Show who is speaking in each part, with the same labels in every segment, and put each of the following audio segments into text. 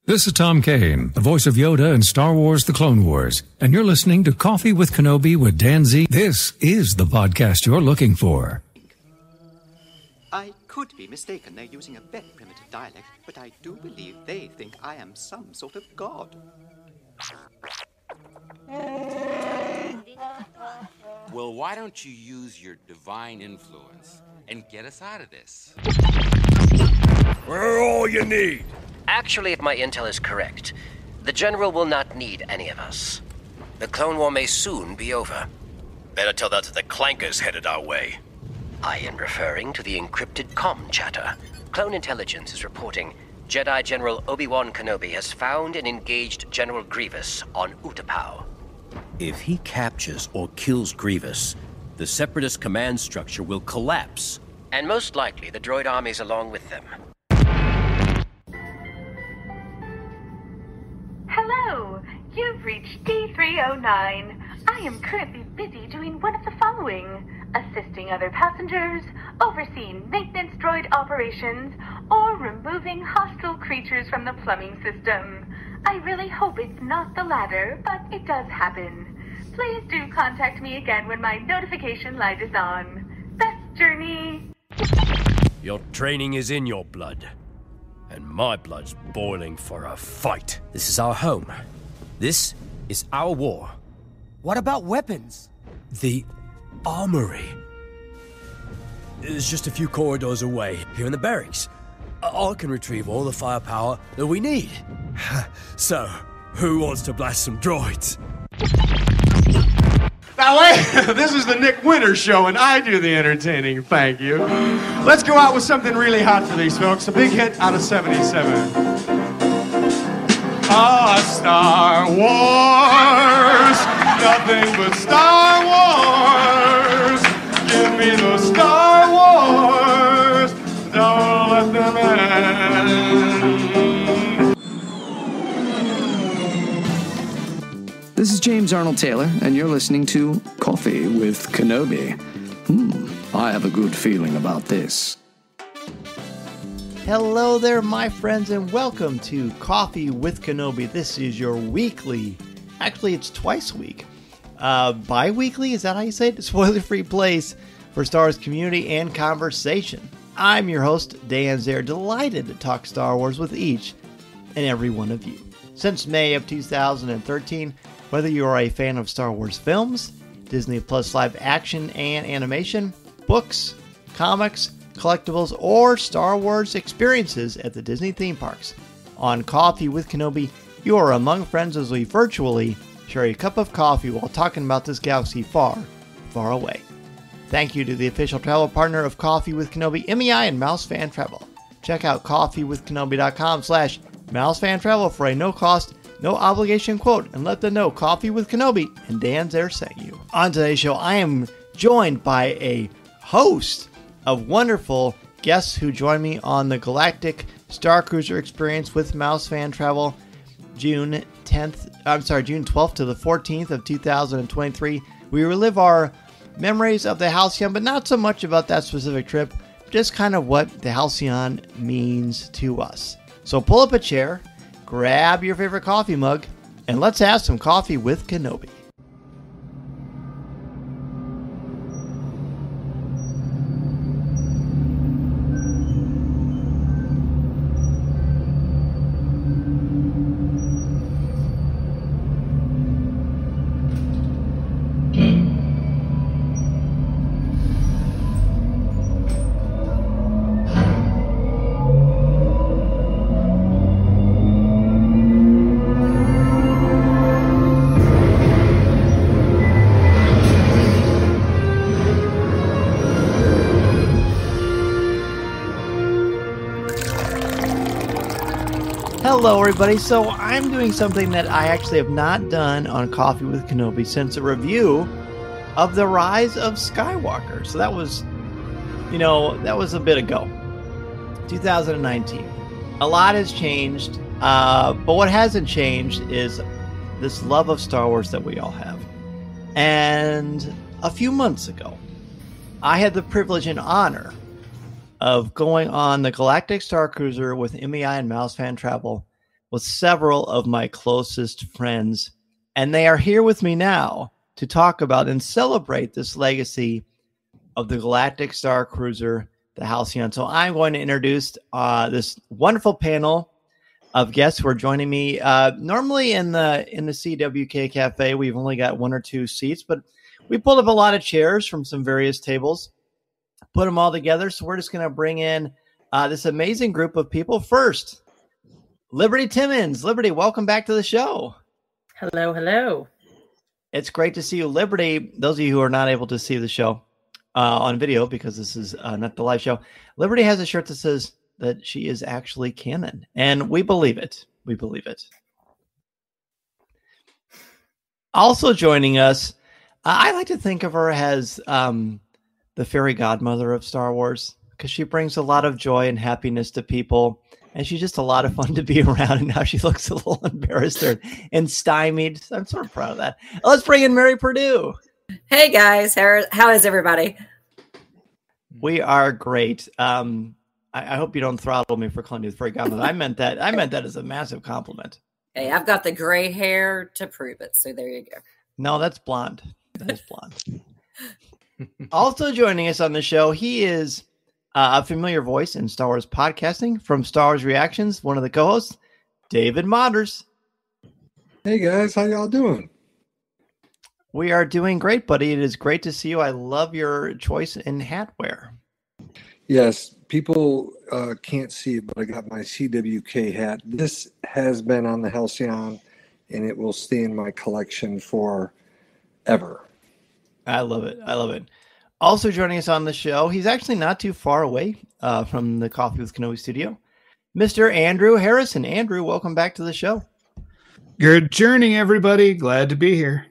Speaker 1: This is Tom Kane, the voice of Yoda in Star Wars The Clone Wars, and you're listening to Coffee with Kenobi with Dan Z. This is the podcast you're looking for.
Speaker 2: I could be mistaken. They're using a very primitive dialect, but I do believe they think I am some sort of god.
Speaker 3: Well, why don't you use your divine influence and get us out of this?
Speaker 4: We're all you need.
Speaker 5: Actually, if my intel is correct, the General will not need any of us. The Clone War may soon be over.
Speaker 4: Better tell that to the clankers headed our way.
Speaker 5: I am referring to the encrypted comm chatter. Clone Intelligence is reporting Jedi General Obi-Wan Kenobi has found and engaged General Grievous on Utapau.
Speaker 6: If he captures or kills Grievous, the Separatist command structure will collapse.
Speaker 5: And most likely the droid armies along with them.
Speaker 7: Hello, you've reached D309. I am currently busy doing one of the following: assisting other passengers, overseeing maintenance droid operations, or removing hostile creatures from the plumbing system. I really hope it's not the latter, but it does happen. Please do contact me again when my notification light is on. Best journey.
Speaker 4: Your training is in your blood. And my blood's boiling for a fight.
Speaker 6: This is our home. This is our war.
Speaker 8: What about weapons?
Speaker 6: The armory is just a few corridors away, here in the barracks. I can retrieve all the firepower that we need. So, who wants to blast some droids?
Speaker 9: Now, wait, this is the Nick Winters Show, and I do the entertaining, thank you. Let's go out with something really hot for these folks. A big hit out of 77. Star Wars, nothing but Star Wars. Give me the Star Wars, don't let them end.
Speaker 10: This is James Arnold Taylor, and you're listening to Coffee with Kenobi. I have a good feeling about this.
Speaker 11: Hello there, my friends, and welcome to Coffee with Kenobi. This is your weekly, actually it's twice a week, bi-weekly, is that how you say it? Spoiler-free place for Star Wars community and conversation. I'm your host, Dan Zare, delighted to talk Star Wars with each and every one of you. Since May of 2013, whether you are a fan of Star Wars films, Disney Plus live action and animation, books, comics, collectibles, or Star Wars experiences at the Disney theme parks, on Coffee with Kenobi, you are among friends as we virtually share a cup of coffee while talking about this galaxy far, far away. Thank you to the official travel partner of Coffee with Kenobi, MEI and Mouse Fan Travel. Check out coffeewithkenobi.com/mousefantravel for a no-cost, no obligation quote, and let them know Coffee with Kenobi and Dan Zare sent you. On today's show, I am joined by a host of wonderful guests who join me on the Galactic Starcruiser experience with Mouse Fan Travel, June 12th to the 14th of 2023. We relive our memories of the Halcyon, but not so much about that specific trip, just kind of what the Halcyon means to us. So pull up a chair, grab your favorite coffee mug, and let's have some coffee with Kenobi. Hello everybody, so I'm doing something that I actually have not done on Coffee with Kenobi since a review of The Rise of Skywalker. So that was, that was a bit ago. 2019. A lot has changed, but what hasn't changed is this love of Star Wars that we all have. And a few months ago, I had the privilege and honor of going on the Galactic Starcruiser with MEI and Mouse Fan Travel with several of my closest friends, and they are here with me now to talk about and celebrate this legacy of the Galactic Starcruiser, the Halcyon. So I'm going to introduce this wonderful panel of guests who are joining me. Normally in the CWK Cafe, we've only got 1 or 2 seats, but we pulled up a lot of chairs from some various tables, put them all together. So we're just going to bring in this amazing group of people. First, Liberty Timmons. Liberty, welcome back to the show.
Speaker 12: Hello, hello.
Speaker 11: It's great to see you, Liberty. Those of you who are not able to see the show on video, because this is not the live show, Liberty has a shirt that says that she is actually canon, and we believe it. We believe it. Also joining us, I like to think of her as the fairy godmother of Star Wars, because she brings a lot of joy and happiness to people, and she's just a lot of fun to be around, and now she looks a little embarrassed and stymied. I'm sort of proud of that. Let's bring in Mary Perdue.
Speaker 12: Hey, guys. How is everybody?
Speaker 11: We are great. I hope you don't throttle me for calling you the fairy godmother. I meant that as a massive compliment.
Speaker 12: Hey, I've got the gray hair to prove it, so there you go.
Speaker 11: No, that's blonde. That is blonde. Also joining us on the show, he is a familiar voice in Star Wars podcasting from Star Wars Reactions, one of the co-hosts, David Modders.
Speaker 13: Hey, guys. How y'all doing?
Speaker 11: We are doing great, buddy. It is great to see you. I love your choice in hat wear.
Speaker 13: Yes, people can't see it, but I got my CWK hat. This has been on the Halcyon, and it will stay in my collection forever.
Speaker 11: I love it. I love it. Also joining us on the show, he's actually not too far away from the Coffee with Kenobi studio, Mr. Andrew Harrison. Andrew, welcome back to the show.
Speaker 14: Good journey, everybody. Glad to be here.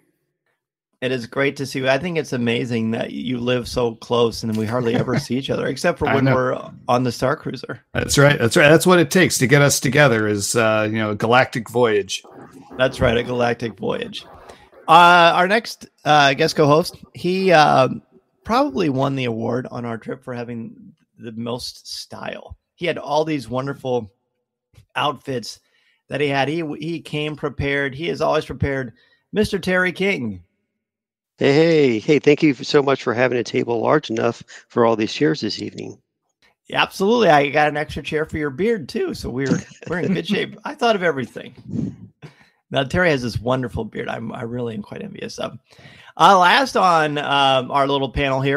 Speaker 11: It is great to see you. I think it's amazing that you live so close and we hardly ever see each other, except for when we're on the Starcruiser.
Speaker 14: That's right. That's right. That's what it takes to get us together is, a galactic voyage.
Speaker 11: That's right. A galactic voyage. Our next guest co-host, he probably won the award on our trip for having the most style. He had all these wonderful outfits that he had. He came prepared. He is always prepared. Mr. Terry King.
Speaker 15: Hey, thank you so much for having a table large enough for all these chairs this evening.
Speaker 11: Yeah, absolutely. I got an extra chair for your beard, too, so we're in good shape. I thought of everything. Now, Terry has this wonderful beard I really am quite envious of. Last on our little panel here,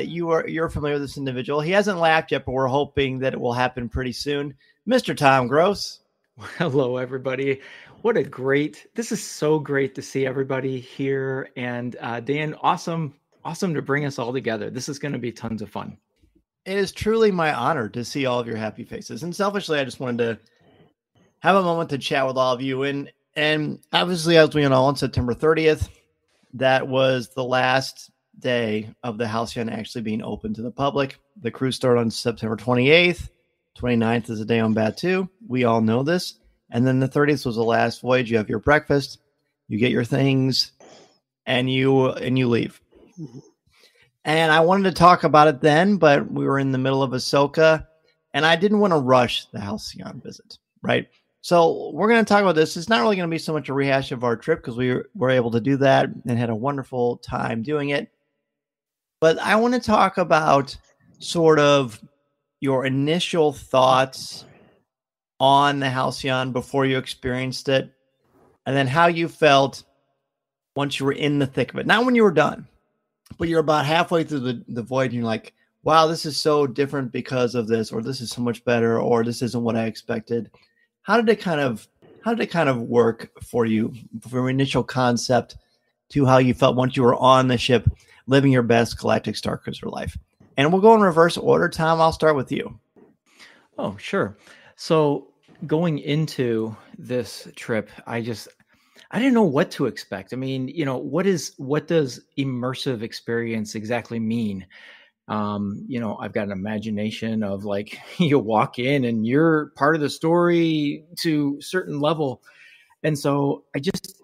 Speaker 11: you're familiar with this individual. He hasn't laughed yet, but we're hoping that it will happen pretty soon. Mr. Tom Gross.
Speaker 16: Hello, everybody. This is so great to see everybody here. And Dan, awesome to bring us all together. This is going to be tons of fun.
Speaker 11: It is truly my honor to see all of your happy faces. And selfishly, I just wanted to have a moment to chat with all of you. And obviously, as we know, on September 30th, that was the last day of the Halcyon actually being open to the public. The cruise started on September 28th. 29th is the day on Batu. We all know this. And then the 30th was the last voyage. You have your breakfast, you get your things, and you leave. And I wanted to talk about it then, but we were in the middle of Ahsoka, and I didn't want to rush the Halcyon visit, right? So we're going to talk about this. It's not really going to be so much a rehash of our trip because we were able to do that and had a wonderful time doing it. But I want to talk about sort of your initial thoughts on the Halcyon before you experienced it, and then how you felt once you were in the thick of it. Not when you were done, but you're about halfway through the voyage, and you're like, wow, this is so different because of this, or this is so much better, or this isn't what I expected. How did it kind of work for you from your initial concept to how you felt once you were on the ship living your best Galactic Starcruiser life? And we'll go in reverse order. Tom, I'll start with you.
Speaker 16: Oh, sure. So going into this trip, I didn't know what to expect. I mean, what does immersive experience exactly mean? I've got an imagination of like you walk in and you're part of the story to a certain level. And so I just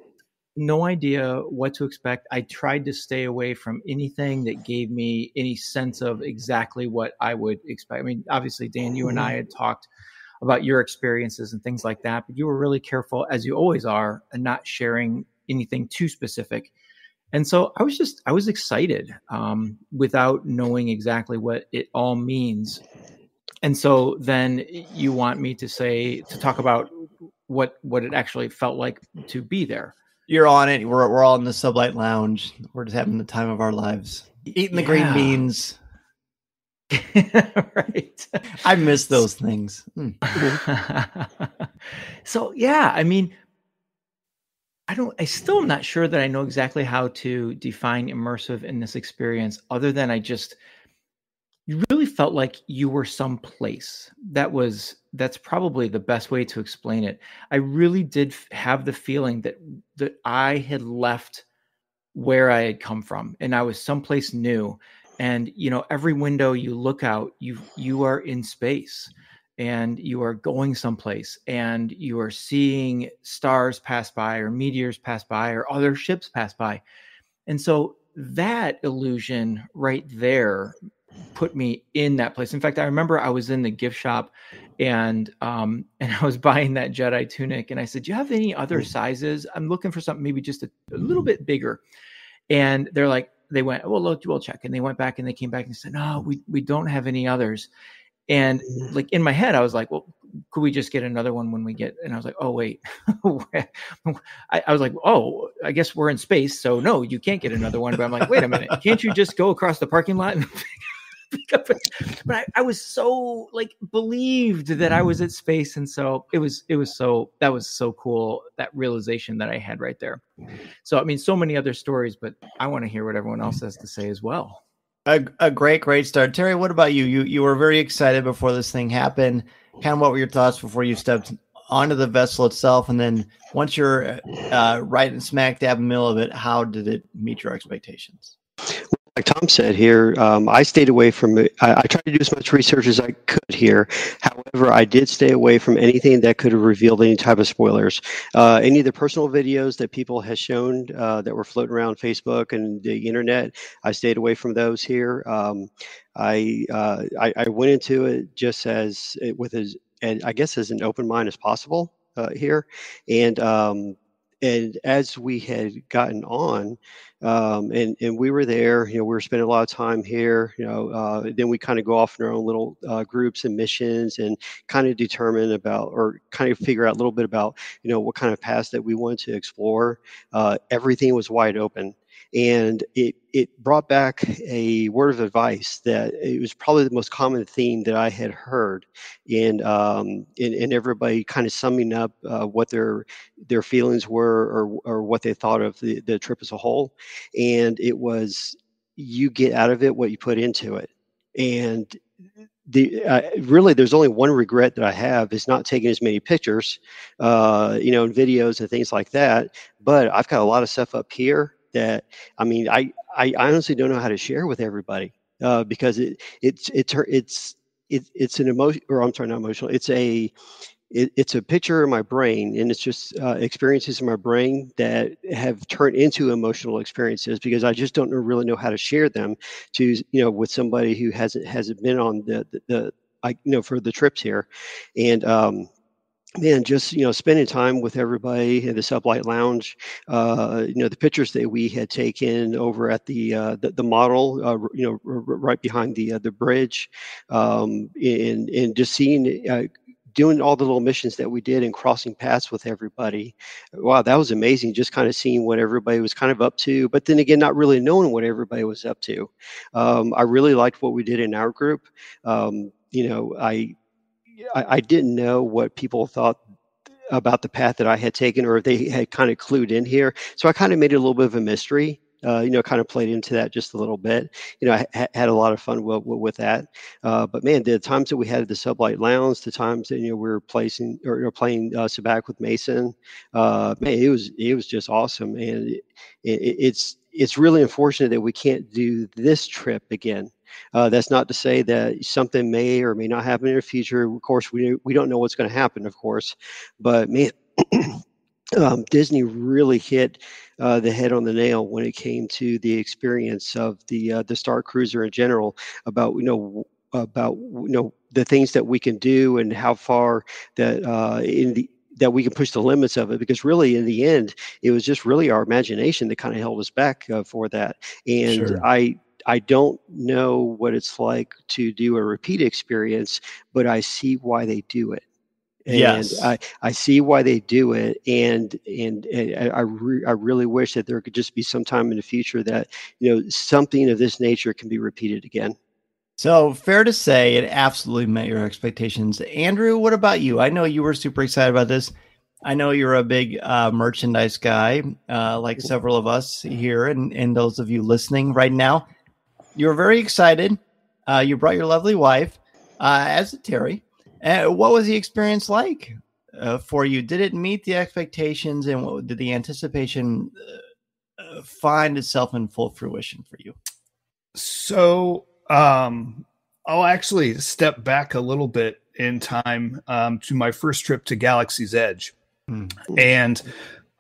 Speaker 16: no idea what to expect. I tried to stay away from anything that gave me any sense of exactly what I would expect. I mean, obviously, Dan, you and I had talked about your experiences and things like that. But you were really careful, as you always are, and not sharing anything too specific. And so I was excited without knowing exactly what it all means. And so then you want me to talk about what it actually felt like to be there.
Speaker 11: You're on it. We're all in the Sublight Lounge. We're just having the time of our lives, eating the green beans.
Speaker 16: Right.
Speaker 11: I miss those things.
Speaker 16: So yeah, I mean, I still am not sure that I know exactly how to define immersive in this experience, other than you really felt like you were someplace. That's probably the best way to explain it. I really did have the feeling that I had left where I had come from and I was someplace new. And, every window you look out, you are in space. And you are going someplace and you are seeing stars pass by or meteors pass by or other ships pass by. And so that illusion right there put me in that place. In fact, I remember I was in the gift shop and I was buying that Jedi tunic and I said, do you have any other sizes? I'm looking for something maybe just a little bit bigger. And they're like, they went, well, look, we'll check. And they went back and they came back and said, no, we don't have any others. And like in my head, I was like, well, could we just get another one when we get, and I was like, oh, wait, I was like, oh, I guess we're in space. So no, you can't get another one. But I'm like, wait a minute, can't you just go across the parking lot and pick up it? But I was so believed that I was at space. And so that was so cool. That realization that I had right there. So, I mean, so many other stories, but I want to hear what everyone else has to say as well.
Speaker 11: A great start. Terry, what about you? You were very excited before this thing happened. Kind of what were your thoughts before you stepped onto the vessel itself? And then once you're right and smack dab in the middle of it, how did it meet your expectations?
Speaker 15: Like Tom said here, I stayed away from it. I tried to do as much research as I could here. However, I did stay away from anything that could have revealed any type of spoilers. Any of the personal videos that people have shown that were floating around Facebook and the internet, I stayed away from those here. I went into it just as an open mind as possible here, and as we had gotten on, and we were there, we were spending a lot of time here, then we kind of go off in our own little groups and missions and kind of determine about, or kind of figure out a little bit about, what kind of paths that we wanted to explore. Everything was wide open. And it brought back a word of advice that it was probably the most common theme that I had heard, and everybody kind of summing up what their feelings were or what they thought of the trip as a whole. And it was, you get out of it what you put into it. And really, there's only one regret that I have is not taking as many pictures, and videos and things like that. But I've got a lot of stuff up here that, I mean, I honestly don't know how to share with everybody because it's an emotion, or I'm sorry, not emotional. It's a picture in my brain, and it's just experiences in my brain that have turned into emotional experiences because I just don't really know how to share them to, with somebody who hasn't been on for the trips here. And man, just spending time with everybody in the Sublight Lounge, the pictures that we had taken over at the model, right behind the bridge, and just seeing, doing all the little missions that we did and crossing paths with everybody. Wow, that was amazing. Just kind of seeing what everybody was kind of up to, but then again, not really knowing what everybody was up to. I really liked what we did in our group. I didn't know what people thought about the path that I had taken, or if they had kind of clued in here. So I kind of made it a little bit of a mystery, kind of played into that just a little bit. I had a lot of fun with that. But man, the times that we had at the Sublight Lounge, the times that, we were playing Sabacc with Mason, man, it was just awesome. And it's really unfortunate that we can't do this trip again. That's not to say that something may or may not happen in the future. Of course, we don't know what's going to happen, of course. But man, Disney really hit the head on the nail when it came to the experience of the Starcruiser in general. About the things that we can do and how far that that we can push the limits of it, because really in the end it was just really our imagination that kind of held us back for that. And
Speaker 11: Sure.
Speaker 15: I don't know what it's like to do a repeat experience, but I see why they do it. And
Speaker 11: Yes.
Speaker 15: I see why they do it, and I really wish that there could just be some time in the future that something of this nature can be repeated again.
Speaker 11: So fair to say it absolutely met your expectations. Andrew, what about you? I know you were super excited about this. I know you're a big merchandise guy, like several of us here, and those of you listening right now. You're very excited. You brought your lovely wife, as did Terry. What was the experience like for you? Did it meet the expectations, and what did the anticipation find itself in full fruition for you?
Speaker 14: So I'll actually step back a little bit in time to my first trip to Galaxy's Edge. And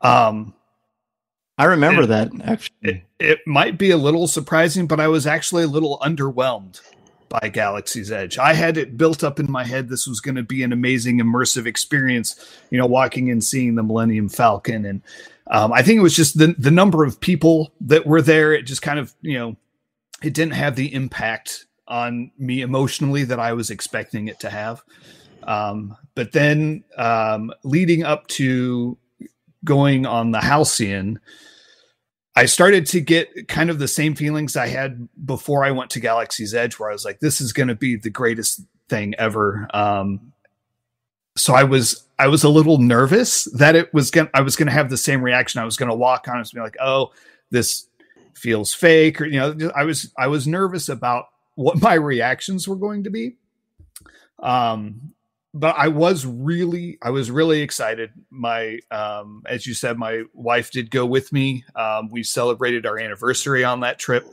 Speaker 11: I remember that, actually.
Speaker 14: It might be a little surprising, but I was actually a little underwhelmed by Galaxy's Edge. I had it built up in my head this was going to be an amazing immersive experience, walking and seeing the Millennium Falcon. And I think it was just the number of people that were there. It just kind of, it didn't have the impact on me emotionally that I was expecting it to have. But then leading up to going on the Halcyon, I started to get kind of the same feelings I had before I went to Galaxy's Edge, where I was like, this is going to be the greatest thing ever. So I was a little nervous that I was going to have the same reaction. I was going to walk on and be like, oh, this feels fake, or, I was nervous about what my reactions were going to be. But I was really excited. As you said, my wife did go with me. We celebrated our anniversary on that trip.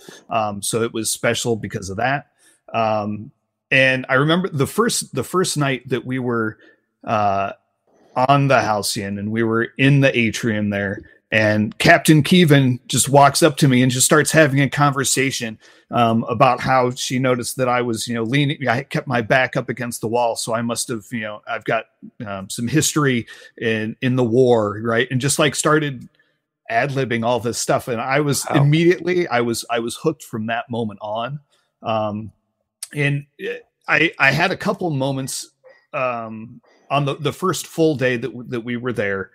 Speaker 14: So it was special because of that. And I remember the first night that we were on the Halcyon and we were in the atrium there, and Captain Keevan just walks up to me and just starts having a conversation about how she noticed that I was, leaning. I kept my back up against the wall, so I must have, I've got some history in the war, right? And just like started ad-libbing all this stuff, and I was immediately, I was hooked from that moment on. And I had a couple moments on the first full day that we were there,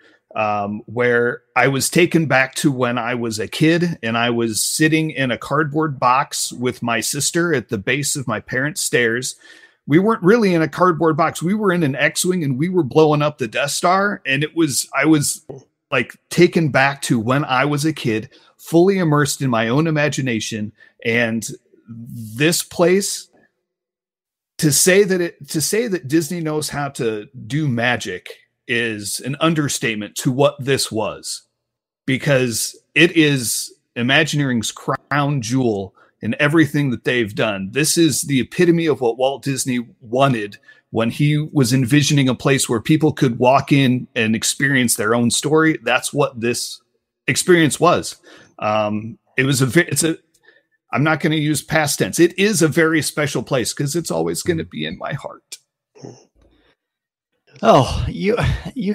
Speaker 14: where I was taken back to when I was a kid and I was sitting in a cardboard box with my sister at the base of my parents' stairs. We weren't really in a cardboard box. We were in an X-Wing and we were blowing up the Death Star. And I was like taken back to when I was a kid, fully immersed in my own imagination. And this place, to say that Disney knows how to do magic is an understatement to what this was, because it is Imagineering's crown jewel in everything that they've done. This is the epitome of what Walt Disney wanted when he was envisioning a place where people could walk in and experience their own story. That's what this experience was. I'm not going to use past tense. It is a very special place because it's always going to be in my heart.
Speaker 11: Oh, you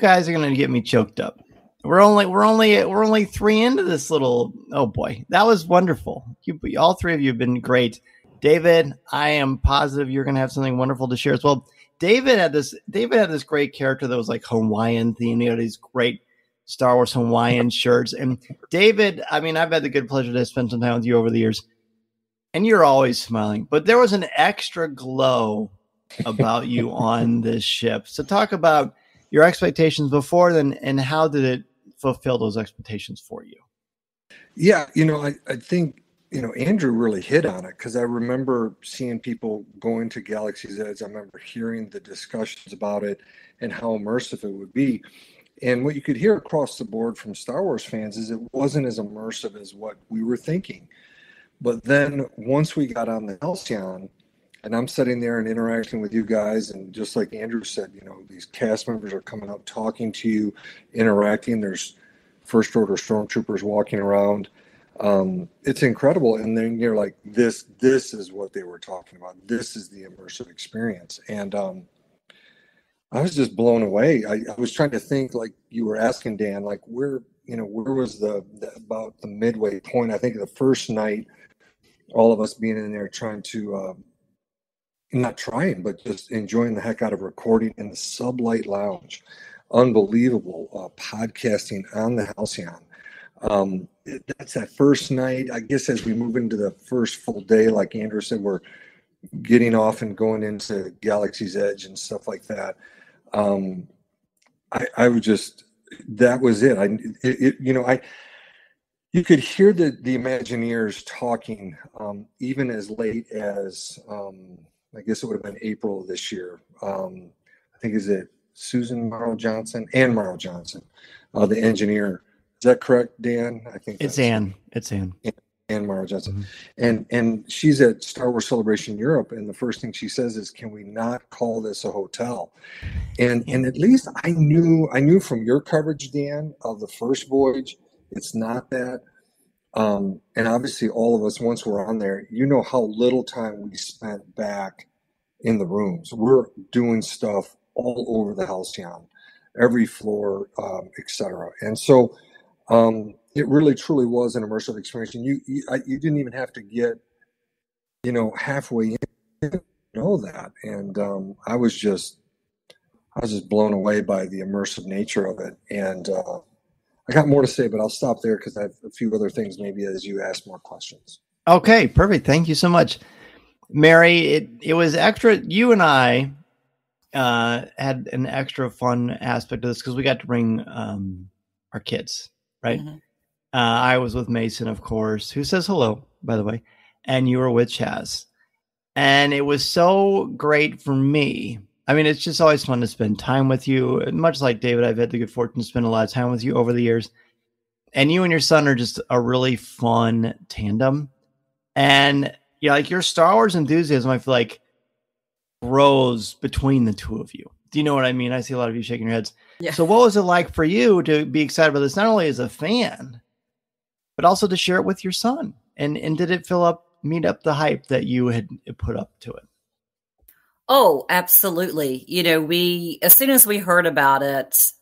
Speaker 11: guys are going to get me choked up. We're only 3 into this little. Oh boy, that was wonderful. All 3 of you have been great. David, I am positive you're going to have something wonderful to share as well. David had this great character that was like Hawaiian themed. He had these great Star Wars Hawaiian shirts. And David, I mean, I've had the good pleasure to spend some time with you over the years, and you're always smiling, but there was an extra glow about you on this ship. So talk about your expectations before then, and how did it fulfill those expectations for you?
Speaker 13: Yeah, I think, Andrew really hit on it, because I remember seeing people going to Galaxy's Edge. I remember hearing the discussions about it and how immersive it would be. And what you could hear across the board from Star Wars fans is it wasn't as immersive as what we were thinking. But then once we got on the Halcyon, and I'm sitting there and interacting with you guys, and just like Andrew said, these cast members are coming up, talking to you, interacting. There's First Order stormtroopers walking around. It's incredible. And then you're like, this is what they were talking about. This is the immersive experience. And I was just blown away. I was trying to think, like you were asking, Dan, like where was about the midway point? I think the first night, all of us being in there trying to, not trying, but just enjoying the heck out of recording in the Sublight Lounge. Unbelievable podcasting on the Halcyon. That's that first night. I guess as we move into the first full day, like Andrew said, we're getting off and going into Galaxy's Edge and stuff like that. I would just, that was it. You could hear the Imagineers talking even as late as I guess it would have been April of this year. I think is it Susan Morrow Johnson, Ann Morrow Johnson, the engineer. Is that correct, Dan? I think
Speaker 11: it's Ann. It's Ann.
Speaker 13: Ann Morrow Johnson, and she's at Star Wars Celebration Europe, and the first thing she says is, "Can we not call this a hotel?" And at least I knew from your coverage, Dan, of the first voyage, it's not that. And obviously, all of us, once we're on there, you know how little time we spent back in the rooms. We're doing stuff all over the Halcyon, every floor, etc. And so it really, truly was an immersive experience. And you didn't even have to get, halfway in to know that. And I was just blown away by the immersive nature of it. And I got more to say, but I'll stop there because I have a few other things maybe as you ask more questions.
Speaker 11: Okay, perfect. Thank you so much. Mary, it was extra. You and I had an extra fun aspect of this because we got to bring our kids, right? Mm-hmm. I was with Mason, of course, who says hello, by the way, and you were with Chaz. And it was so great for me. I mean, it's just always fun to spend time with you. Much like David, I've had the good fortune to spend a lot of time with you over the years. And you and your son are just a really fun tandem. And like your Star Wars enthusiasm, I feel like grows between the two of you. Do you know what I mean? I see a lot of you shaking your heads. Yeah. So what was it like for you to be excited about this, not only as a fan, but also to share it with your son? And did it meet up the hype that you had put up to it?
Speaker 12: Oh, absolutely. As soon as we heard about it,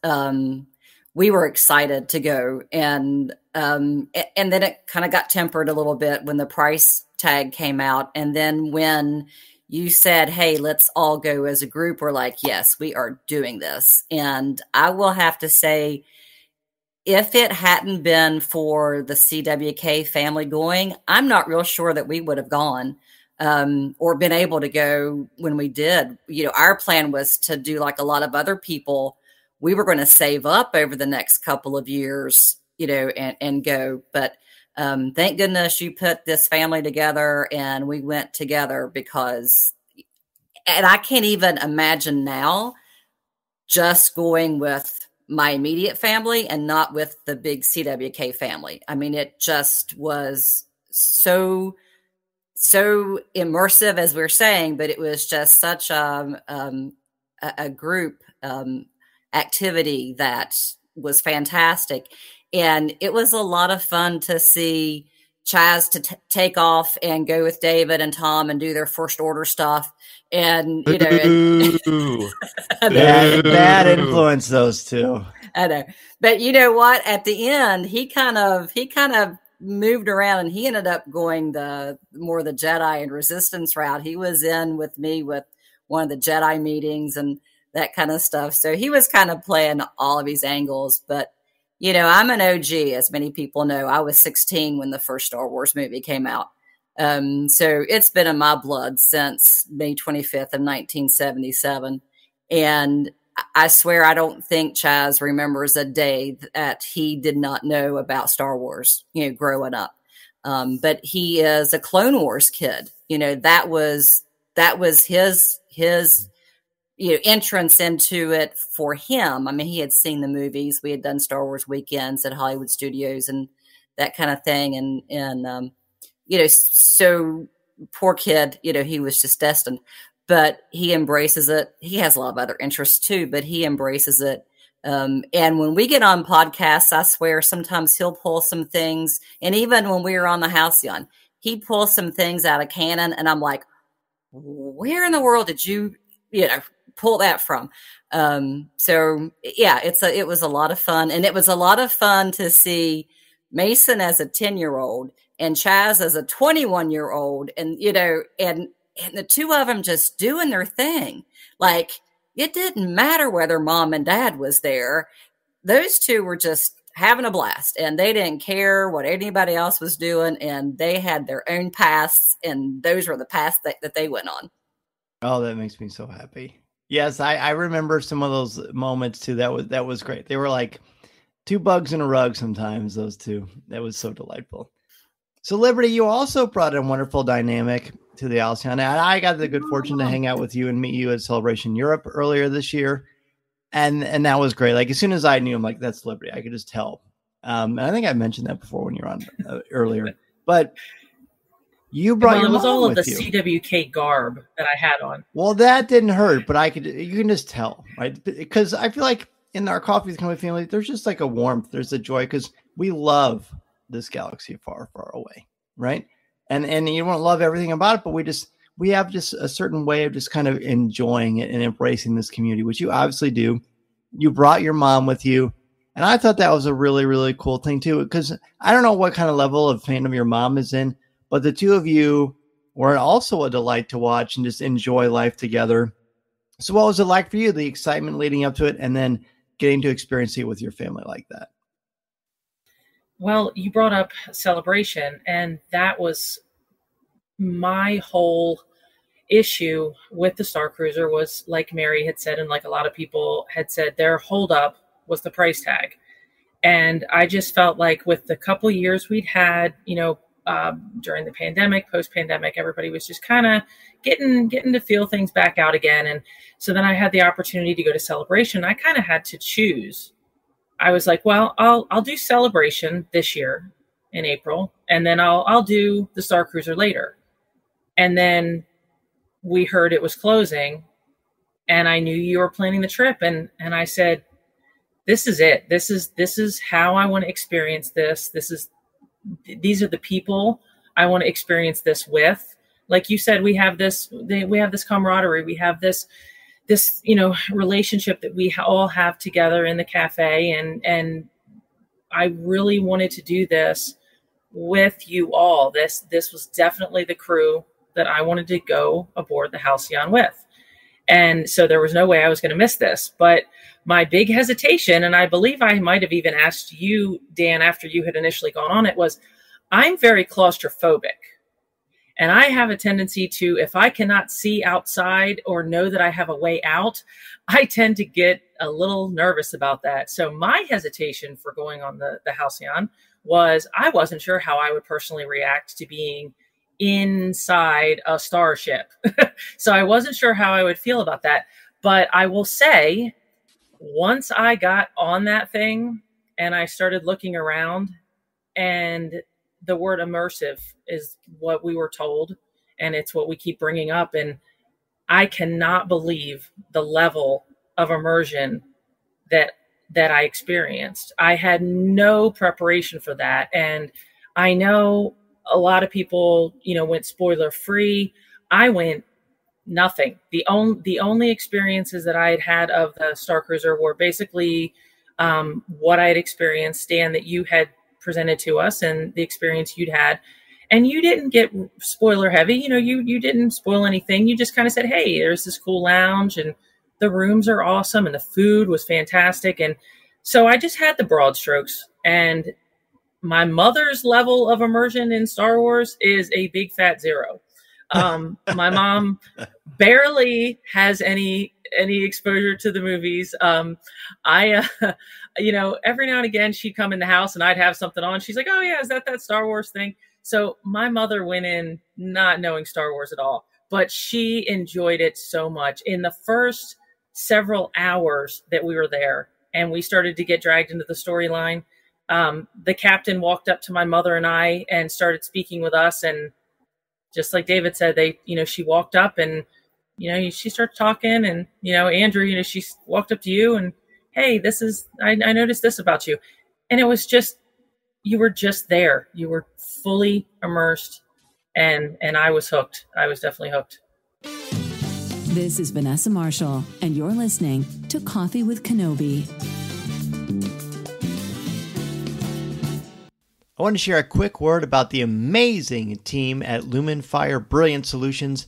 Speaker 12: we were excited to go. And then it kind of got tempered a little bit when the price tag came out. And then when you said, "Hey, let's all go as a group," we're like, yes, we are doing this. And I will have to say, if it hadn't been for the CWK family going, I'm not real sure that we would have gone or been able to go when we did. Our plan was to do like a lot of other people. We were going to save up over the next couple of years, and go. But thank goodness you put this family together and we went together and I can't even imagine now just going with my immediate family and not with the big CWK family. I mean, it just was so immersive, as we were saying, but it was just such a group activity that was fantastic. And it was a lot of fun to see Chaz to take off and go with David and Tom and do their First Order stuff. And,
Speaker 11: bad influence, those two.
Speaker 12: I know. But you know what? At the end, he kind of moved around and he ended up going the Jedi and Resistance route. He was in with me with one of the Jedi meetings and that kind of stuff. So he was kind of playing all of his angles. But, I'm an OG, as many people know. I was 16 when the first Star Wars movie came out. So it's been in my blood since May 25th of 1977. And I swear I don't think Chaz remembers a day that he did not know about Star Wars, growing up. But he is a Clone Wars kid. That was his entrance into it for him. I mean, he had seen the movies. We had done Star Wars weekends at Hollywood Studios and that kind of thing. And so poor kid, he was just destined, but he embraces it. He has a lot of other interests too, but he embraces it And when we get on podcasts, I swear sometimes he'll pull some things. And even when we were on the Halcyon, he'd pull some things out of canon. And I'm like, where in the world did you pull that from? So yeah, it was a lot of fun. And it was a lot of fun to see Mason as a 10-year-old and Chaz as a 21-year-old. And, and the two of them just doing their thing. Like, it didn't matter whether mom and dad was there. Those two were just having a blast, and they didn't care what anybody else was doing, and they had their own paths, and those were the paths that they went on.
Speaker 11: Oh, that makes me so happy. Yes, I remember some of those moments too. That was great. They were like two bugs in a rug sometimes, those two. That was so delightful. So Liberty, you also brought a wonderful dynamic to the Halcyon. And I got the good fortune to hang out with you and meet you at Celebration Europe earlier this year. And that was great. Like, as soon as I knew him, like, that's Liberty, I could just tell. And I think I mentioned that before when you were on earlier. But you brought your mom with you.
Speaker 17: It was all of the CWK garb that I had on.
Speaker 11: Well, that didn't hurt, but you can just tell, right? Because I feel like in our Coffee with Kenobi family, there's just like a warmth, there's a joy, because we love this galaxy far, far away, right? And you won't love everything about it, but we have just a certain way of just kind of enjoying it and embracing this community, which you obviously do. You brought your mom with you, and I thought that was a really, really cool thing too, because I don't know what kind of level of fandom your mom is in, but the two of you were also a delight to watch and just enjoy life together. So what was it like for you, the excitement leading up to it, and then getting to experience it with your family like that?
Speaker 17: Well, you brought up Celebration, and that was my whole issue with the Starcruiser was, like Mary had said, and like a lot of people had said, their holdup was the price tag. And I just felt like with the couple years we'd had, during the pandemic, post-pandemic, everybody was just kind of getting to feel things back out again. And so then I had the opportunity to go to Celebration. I kind of had to choose. I was like, well, I'll do Celebration this year in April, and then I'll do the Starcruiser later. And then we heard it was closing, and I knew you were planning the trip, and I said, this is it. This is how I want to experience this. These are the people I want to experience this with. Like you said, we have this camaraderie. We have this relationship that we all have together in the cafe. And I really wanted to do this with you all. This was definitely the crew that I wanted to go aboard the Halcyon with. And so there was no way I was going to miss this. But my big hesitation, and I believe I might have even asked you, Dan, after you had initially gone on it, was I'm very claustrophobic. And I have a tendency to, if I cannot see outside or know that I have a way out, I tend to get a little nervous about that. So my hesitation for going on the Halcyon was I wasn't sure how I would personally react to being inside a starship. So I wasn't sure how I would feel about that. But I will say, once I got on that thing and I started looking around, and the word immersive is what we were told, and it's what we keep bringing up. And I cannot believe the level of immersion that I experienced. I had no preparation for that. And I know a lot of people, went spoiler free. I went nothing. The only experiences that I had of the Starcruiser were basically what I had experienced, Dan, that you had presented to us, and the experience you'd had. And you didn't get spoiler heavy. You didn't spoil anything. You just kind of said, hey, there's this cool lounge, and the rooms are awesome, and the food was fantastic. And so I just had the broad strokes. And my mother's level of immersion in Star Wars is a big fat 0. My mom barely has any exposure to the movies. Every now and again she'd come in the house and I'd have something on. She's like, oh yeah, is that Star Wars thing? So my mother went in not knowing Star Wars at all, but she enjoyed it so much. In the first several hours that we were there and we started to get dragged into the storyline, the captain walked up to my mother and I and started speaking with us. And just like David said, she walked up and, she started talking, and, Andrew, she walked up to you and, hey, I noticed this about you. And it was just, you were just there. You were fully immersed, and I was hooked. I was definitely hooked.
Speaker 18: This is Vanessa Marshall, and you're listening to Coffee with Kenobi.
Speaker 11: I want to share a quick word about the amazing team at Lumen Fire Brilliant Solutions.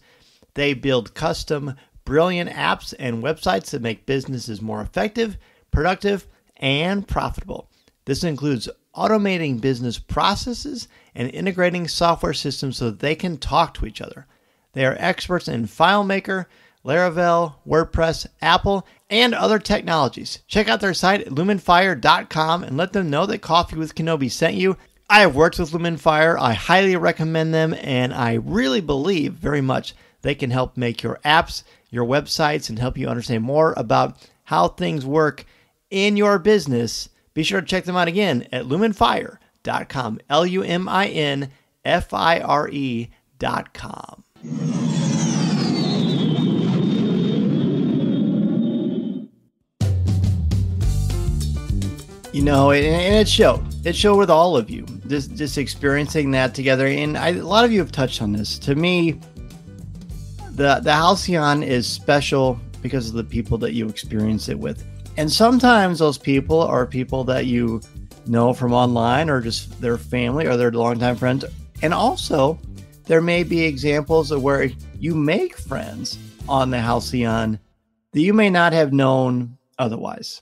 Speaker 11: They build custom, brilliant apps and websites that make businesses more effective, productive, and profitable. This includes automating business processes and integrating software systems so that they can talk to each other. They are experts in FileMaker, Laravel, WordPress, Apple, and other technologies. Check out their site at lumenfire.com and let them know that Coffee with Kenobi sent you. I have worked with Lumen Fire. I highly recommend them, and I really believe very much they can help make your apps, your websites, and help you understand more about how things work in your business. Be sure to check them out again at lumenfire.com, luminfire.com. You know, and it showed. It showed with all of you, just experiencing that together. And a lot of you have touched on this. To me, the Halcyon is special because of the people that you experience it with. And sometimes those people are people that you know from online, or just their family, or their longtime friends. And also, there may be examples of where you make friends on the Halcyon that you may not have known otherwise.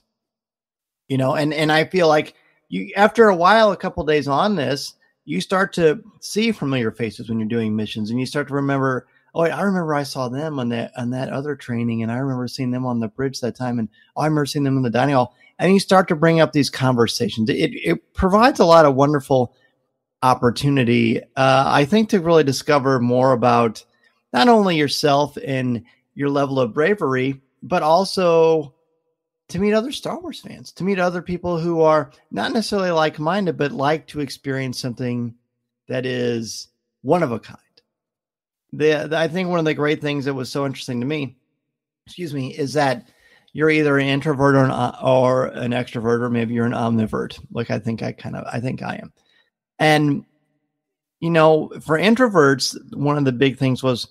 Speaker 11: You know, and I feel like you, after a while, a couple days on this, you start to see familiar faces when you're doing missions, and you start to remember, oh, I remember I saw them on that other training, and I remember seeing them on the bridge that time, and I remember seeing them in the dining hall. And you start to bring up these conversations. It provides a lot of wonderful opportunity, I think, to really discover more about not only yourself and your level of bravery, but also to meet other Star Wars fans, to meet other people who are not necessarily like-minded, but like to experience something that is one of a kind. I think one of the great things that was so interesting to me, is that you're either an introvert or an extrovert, or maybe you're an omnivert. Like I think I am. And, you know, for introverts, one of the big things was,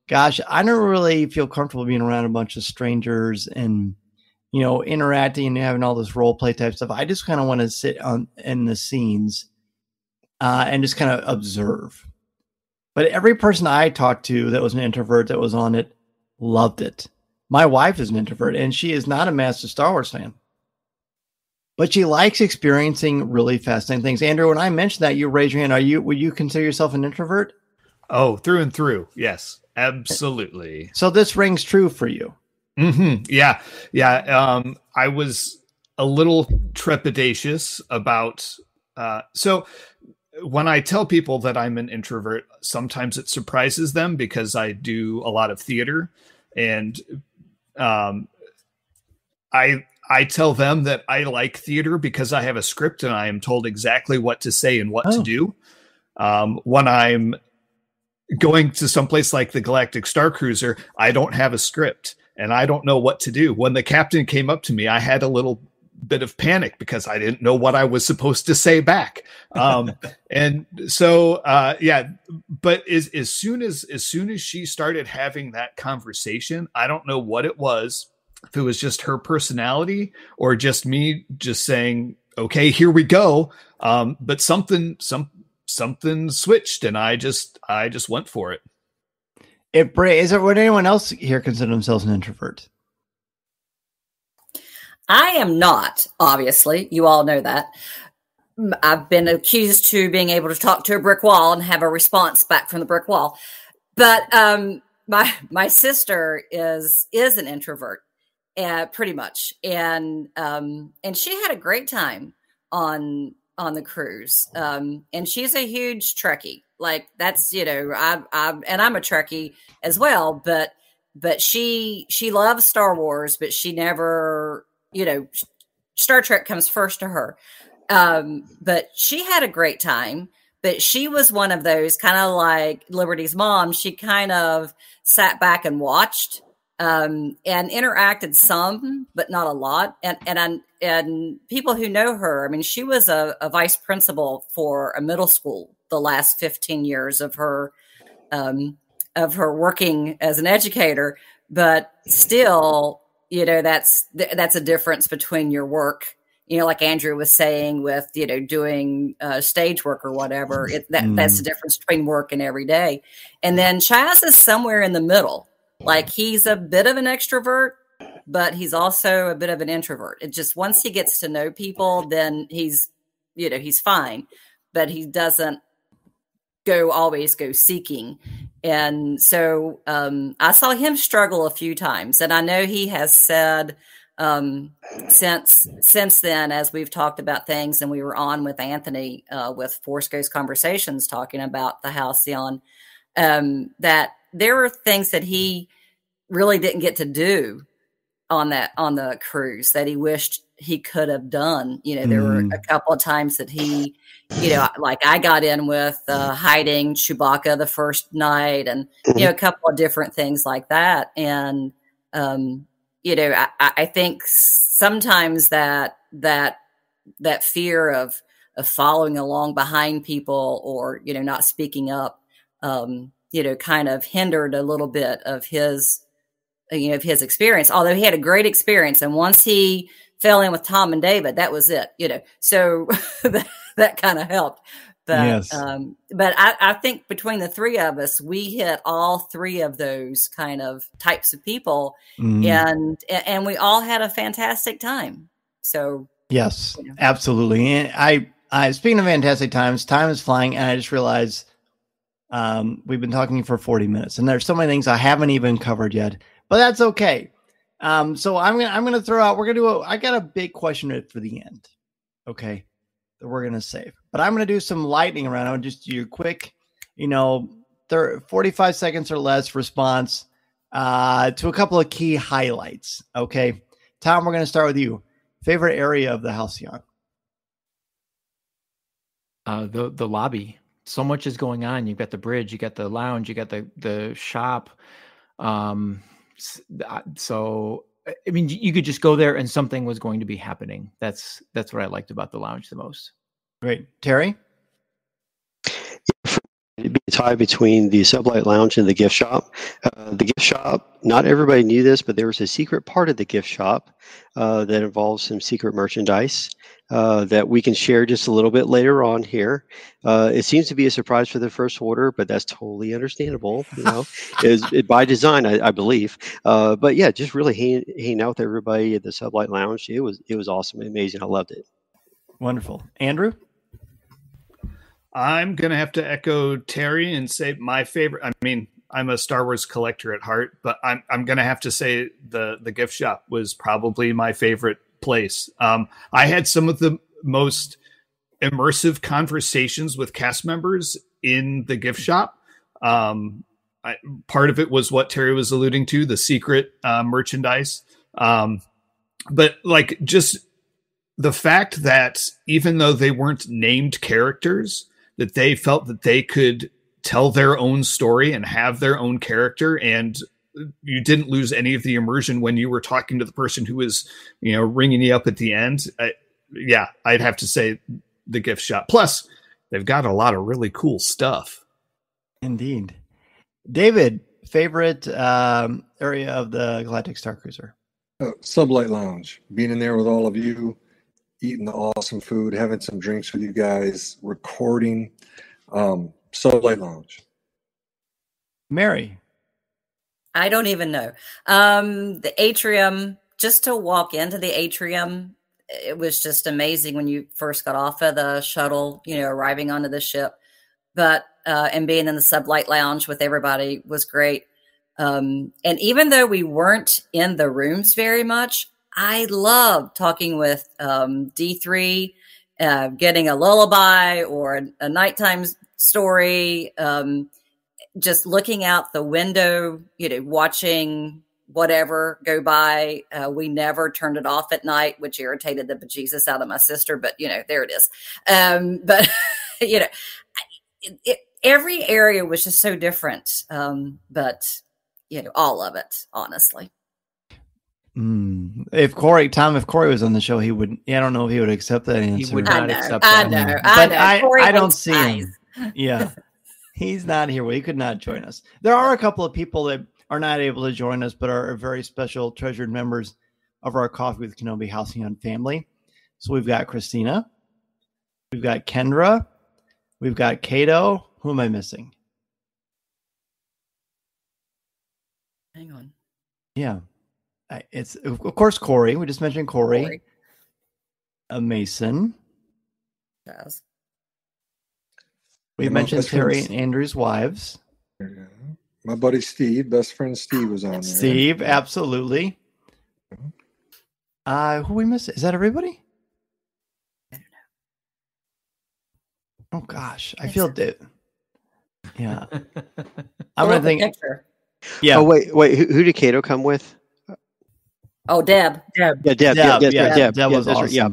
Speaker 11: gosh, I don't really feel comfortable being around a bunch of strangers and, you know, interacting and having all this role play type stuff. I just kind of want to sit in the scenes and just kind of observe. But every person I talked to that was an introvert that was on it loved it. My wife is an introvert, and she is not a massive Star Wars fan, but she likes experiencing really fascinating things. Andrew, when I mentioned that, you raised your hand. Would you consider yourself an introvert?
Speaker 14: Oh, through and through. Yes, absolutely.
Speaker 11: So this rings true for you.
Speaker 14: Mm-hmm. Yeah. I was a little trepidatious about, so when I tell people that I'm an introvert, sometimes it surprises them because I do a lot of theater, and I tell them that I like theater because I have a script and I am told exactly what to say and what to do. When I'm going to someplace like the Galactic Starcruiser, I don't have a script and I don't know what to do. When the captain came up to me, I had a little bit of panic because I didn't know what I was supposed to say back. And so, but as soon as she started having that conversation, I don't know what it was, if it was just her personality or just me just saying, okay, here we go. But something switched and I just went for it.
Speaker 11: Would anyone else here consider themselves an introvert?
Speaker 12: I am not, obviously. You all know that. I've been accused to being able to talk to a brick wall and have a response back from the brick wall. But my sister is an introvert, pretty much, and she had a great time on the cruise. And she's a huge Trekkie. Like that's, you know, I'm a Trekkie as well, but she loves Star Wars, but she never, you know, Star Trek comes first to her. But she had a great time, but she was one of those kind of like Liberty's mom. She kind of sat back and watched and interacted some, but not a lot. And people who know her, I mean, she was a vice principal for a middle school the last 15 years of her working as an educator. But still, that's a difference between your work, like Andrew was saying with, doing stage work or whatever. That's the difference between work and every day. And then Chaz is somewhere in the middle. Like, he's a bit of an extrovert, but he's also a bit of an introvert. It just, once he gets to know people, then he's fine, but he doesn't always go seeking. And so I saw him struggle a few times. And I know he has said since then, as we've talked about things, and we were on with Anthony with Force Ghost Conversations talking about the Halcyon, that there were things that he really didn't get to do on the cruise that he wished he could have done. There were a couple of times that he, like I got in with hiding Chewbacca the first night, and a couple of different things like that. And I think sometimes that fear of following along behind people, or not speaking up, kind of hindered a little bit of his experience, although he had a great experience. And once he fell in with Tom and David, that was it, so that kind of helped. But, yes. But I think between the three of us, we hit all three of those kind of types of people, and we all had a fantastic time. So
Speaker 11: yes, absolutely. And I speaking of fantastic times, time is flying, and I just realized we've been talking for 40 minutes, and there's so many things I haven't even covered yet, but that's okay. So I'm gonna throw out. I got a big question for the end, okay, that we're gonna save. But I'm gonna do some lightning round. I'll just do a quick, 45 seconds or less response to a couple of key highlights. Okay, Tom, we're gonna start with you. Favorite area of the Halcyon?
Speaker 16: The lobby. So much is going on. You've got the bridge, you got the lounge, you got the shop. So I mean, you could just go there and something was going to be happening. That's what I liked about the lounge the most.
Speaker 11: Great. Terry?
Speaker 15: It'd be a tie between the Sublight Lounge and the gift shop. The gift shop, not everybody knew this, but there was a secret part of the gift shop that involves some secret merchandise that we can share just a little bit later on here. It seems to be a surprise for the First Order, but that's totally understandable. It by design, I believe. But yeah, just really hanging out with everybody at the Sublight Lounge. It was awesome, amazing. I loved it.
Speaker 11: Wonderful. Andrew?
Speaker 14: I'm going to have to echo Terry and say my favorite. I mean, I'm a Star Wars collector at heart, but I'm going to have to say the gift shop was probably my favorite place. I had some of the most immersive conversations with cast members in the gift shop. Part of it was what Terry was alluding to, the secret merchandise. But like just the fact that even though they weren't named characters, that they felt that they could tell their own story and have their own character, and you didn't lose any of the immersion when you were talking to the person who was, ringing you up at the end. I'd have to say the gift shop. Plus, they've got a lot of really cool stuff.
Speaker 11: Indeed. David, favorite area of the Galactic Starcruiser?
Speaker 13: Sublight Lounge. Being in there with all of you, eating the awesome food, having some drinks with you guys, recording. Sublight Lounge.
Speaker 11: Mary?
Speaker 12: I don't even know. The atrium, just to walk into the atrium, it was just amazing when you first got off of the shuttle, arriving onto the ship. But and being in the Sublight Lounge with everybody was great. And even though we weren't in the rooms very much, I love talking with D3, getting a lullaby or a nighttime story, just looking out the window, watching whatever go by. We never turned it off at night, which irritated the bejesus out of my sister, but there it is. But every area was just so different. But all of it, honestly.
Speaker 11: If Corey was on the show, he would. I don't know if he would accept that answer.
Speaker 16: He would not accept
Speaker 12: that.
Speaker 11: I don't see him. Yeah, he's not here. Well, he could not join us. There are a couple of people that are not able to join us, but are very special, treasured members of our Coffee with Kenobi Halcyon family. So we've got Christina, we've got Kendra, we've got Kato. Who am I missing?
Speaker 12: Hang on.
Speaker 11: Yeah. It's of course Corey. We just mentioned Corey. Mason.
Speaker 12: Yes.
Speaker 11: We mentioned Terry and Andrew's wives.
Speaker 13: Yeah. My buddy Steve, best friend Steve, was on there.
Speaker 11: Steve, absolutely. Who we missed? Is that everybody?
Speaker 12: I don't
Speaker 11: know. Oh gosh, I feel it. Yeah.
Speaker 12: I'm gonna think.
Speaker 11: Yeah.
Speaker 15: Oh wait. Who did Kato come with?
Speaker 12: Oh, Deb.
Speaker 15: Yeah, Deb.
Speaker 11: Deb was awesome. Right. Yeah.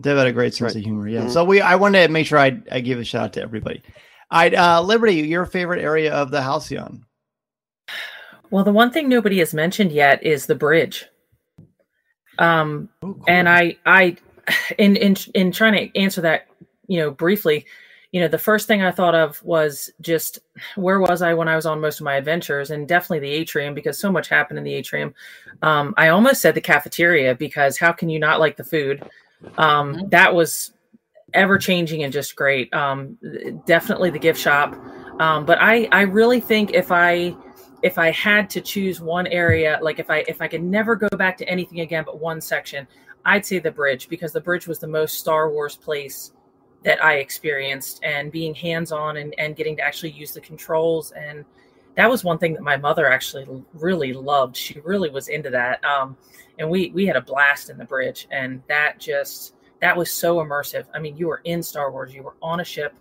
Speaker 11: Deb had a great sense of humor. Yeah. Mm-hmm. So I wanted to make sure I give a shout out to everybody. Liberty, your favorite area of the Halcyon?
Speaker 17: Well, the one thing nobody has mentioned yet is the bridge. Cool. And I in trying to answer that, briefly, the first thing I thought of was just where was I when I was on most of my adventures, and definitely the atrium, because so much happened in the atrium. I almost said the cafeteria, because how can you not like the food? That was ever changing and just great. Definitely the gift shop. But I really think if I had to choose one area, like if I could never go back to anything again but one section, I'd say the bridge, because the bridge was the most Star Wars place that I experienced, and being hands-on and getting to actually use the controls. And that was one thing that my mother actually really loved. She really was into that. And we had a blast in the bridge, and that was so immersive. I mean, you were in Star Wars, you were on a ship,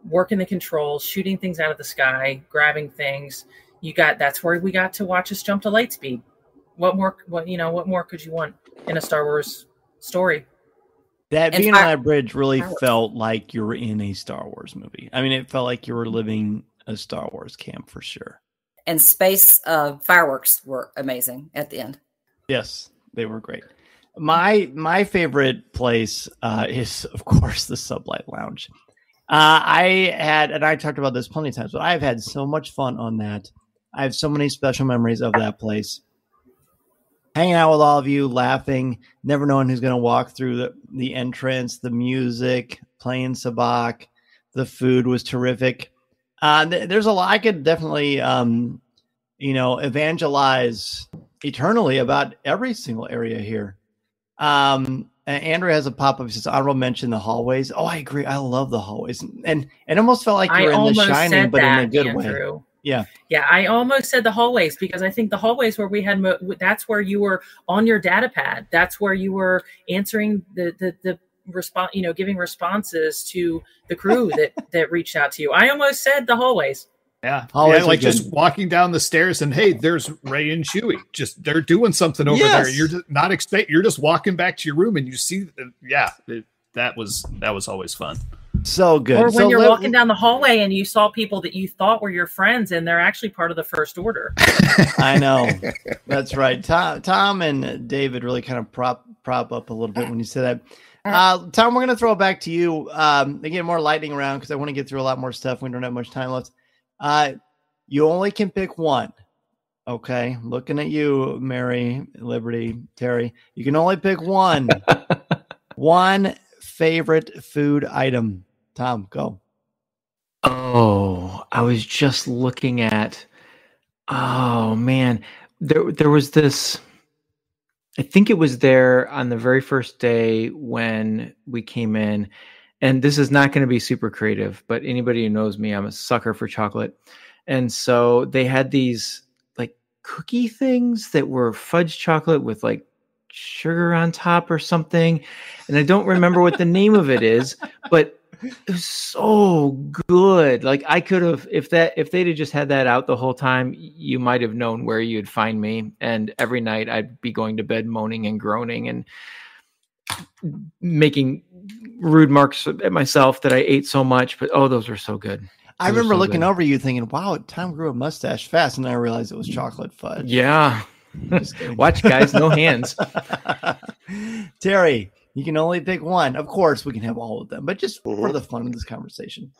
Speaker 17: working the controls, shooting things out of the sky, grabbing things. That's where we got to watch us jump to light speed. What more could you want in a Star Wars story?
Speaker 11: Being on that bridge really felt like you were in a Star Wars movie. I mean, it felt like you were living a Star Wars camp for sure.
Speaker 12: And space fireworks were amazing at the end.
Speaker 11: Yes, they were great. My favorite place is, of course, the Sublight Lounge. I talked about this plenty of times, but I've had so much fun on that. I have so many special memories of that place. Hanging out with all of you, laughing, never knowing who's going to walk through the entrance, the music, playing sabacc. The food was terrific. There's a lot I could definitely, evangelize eternally about every single area here. Andrew has a pop-up. He says, honorable mention the hallways. Oh, I agree. I love the hallways. And it almost felt like you were in The Shining, but in a good way. Yeah.
Speaker 17: Yeah. I almost said the hallways, because I think the hallways where we had, that's where you were on your data pad. That's where you were answering the response, giving responses to the crew that reached out to you. I almost said the hallways.
Speaker 14: Yeah. Like just walking down the stairs and, hey, there's Ray and Chewie. Just they're doing something over there. You're just you're just walking back to your room and you see, that was always fun.
Speaker 11: So good.
Speaker 17: Or when you're walking down the hallway and you saw people that you thought were your friends, and they're actually part of the First Order.
Speaker 11: I know. That's right. Tom and David really kind of prop up a little bit when you say that. Tom, we're going to throw it back to you. Again, more lightning round, because I want to get through a lot more stuff. We don't have much time left. You only can pick one. Okay. Looking at you, Mary, Liberty, Terry. You can only pick one. One favorite food item. Tom, go.
Speaker 16: Oh, I was just looking at, oh man, there was this, I think it was there on the very first day when we came in, and this is not going to be super creative, but anybody who knows me, I'm a sucker for chocolate. And so they had these like cookie things that were fudge chocolate with like sugar on top or something. And I don't remember what the name of it is, but it was so good. Like I could have, if they'd have just had that out the whole time, you might have known where you'd find me. And every night I'd be going to bed moaning and groaning and making rude marks at myself that I ate so much. But those were so good.
Speaker 11: I remember looking over you thinking, wow, Tom grew a mustache fast. And then I realized it was chocolate fudge.
Speaker 16: Yeah. Watch, guys, no hands.
Speaker 11: Terry, you can only pick one. Of course, we can have all of them, but just for the fun of this conversation.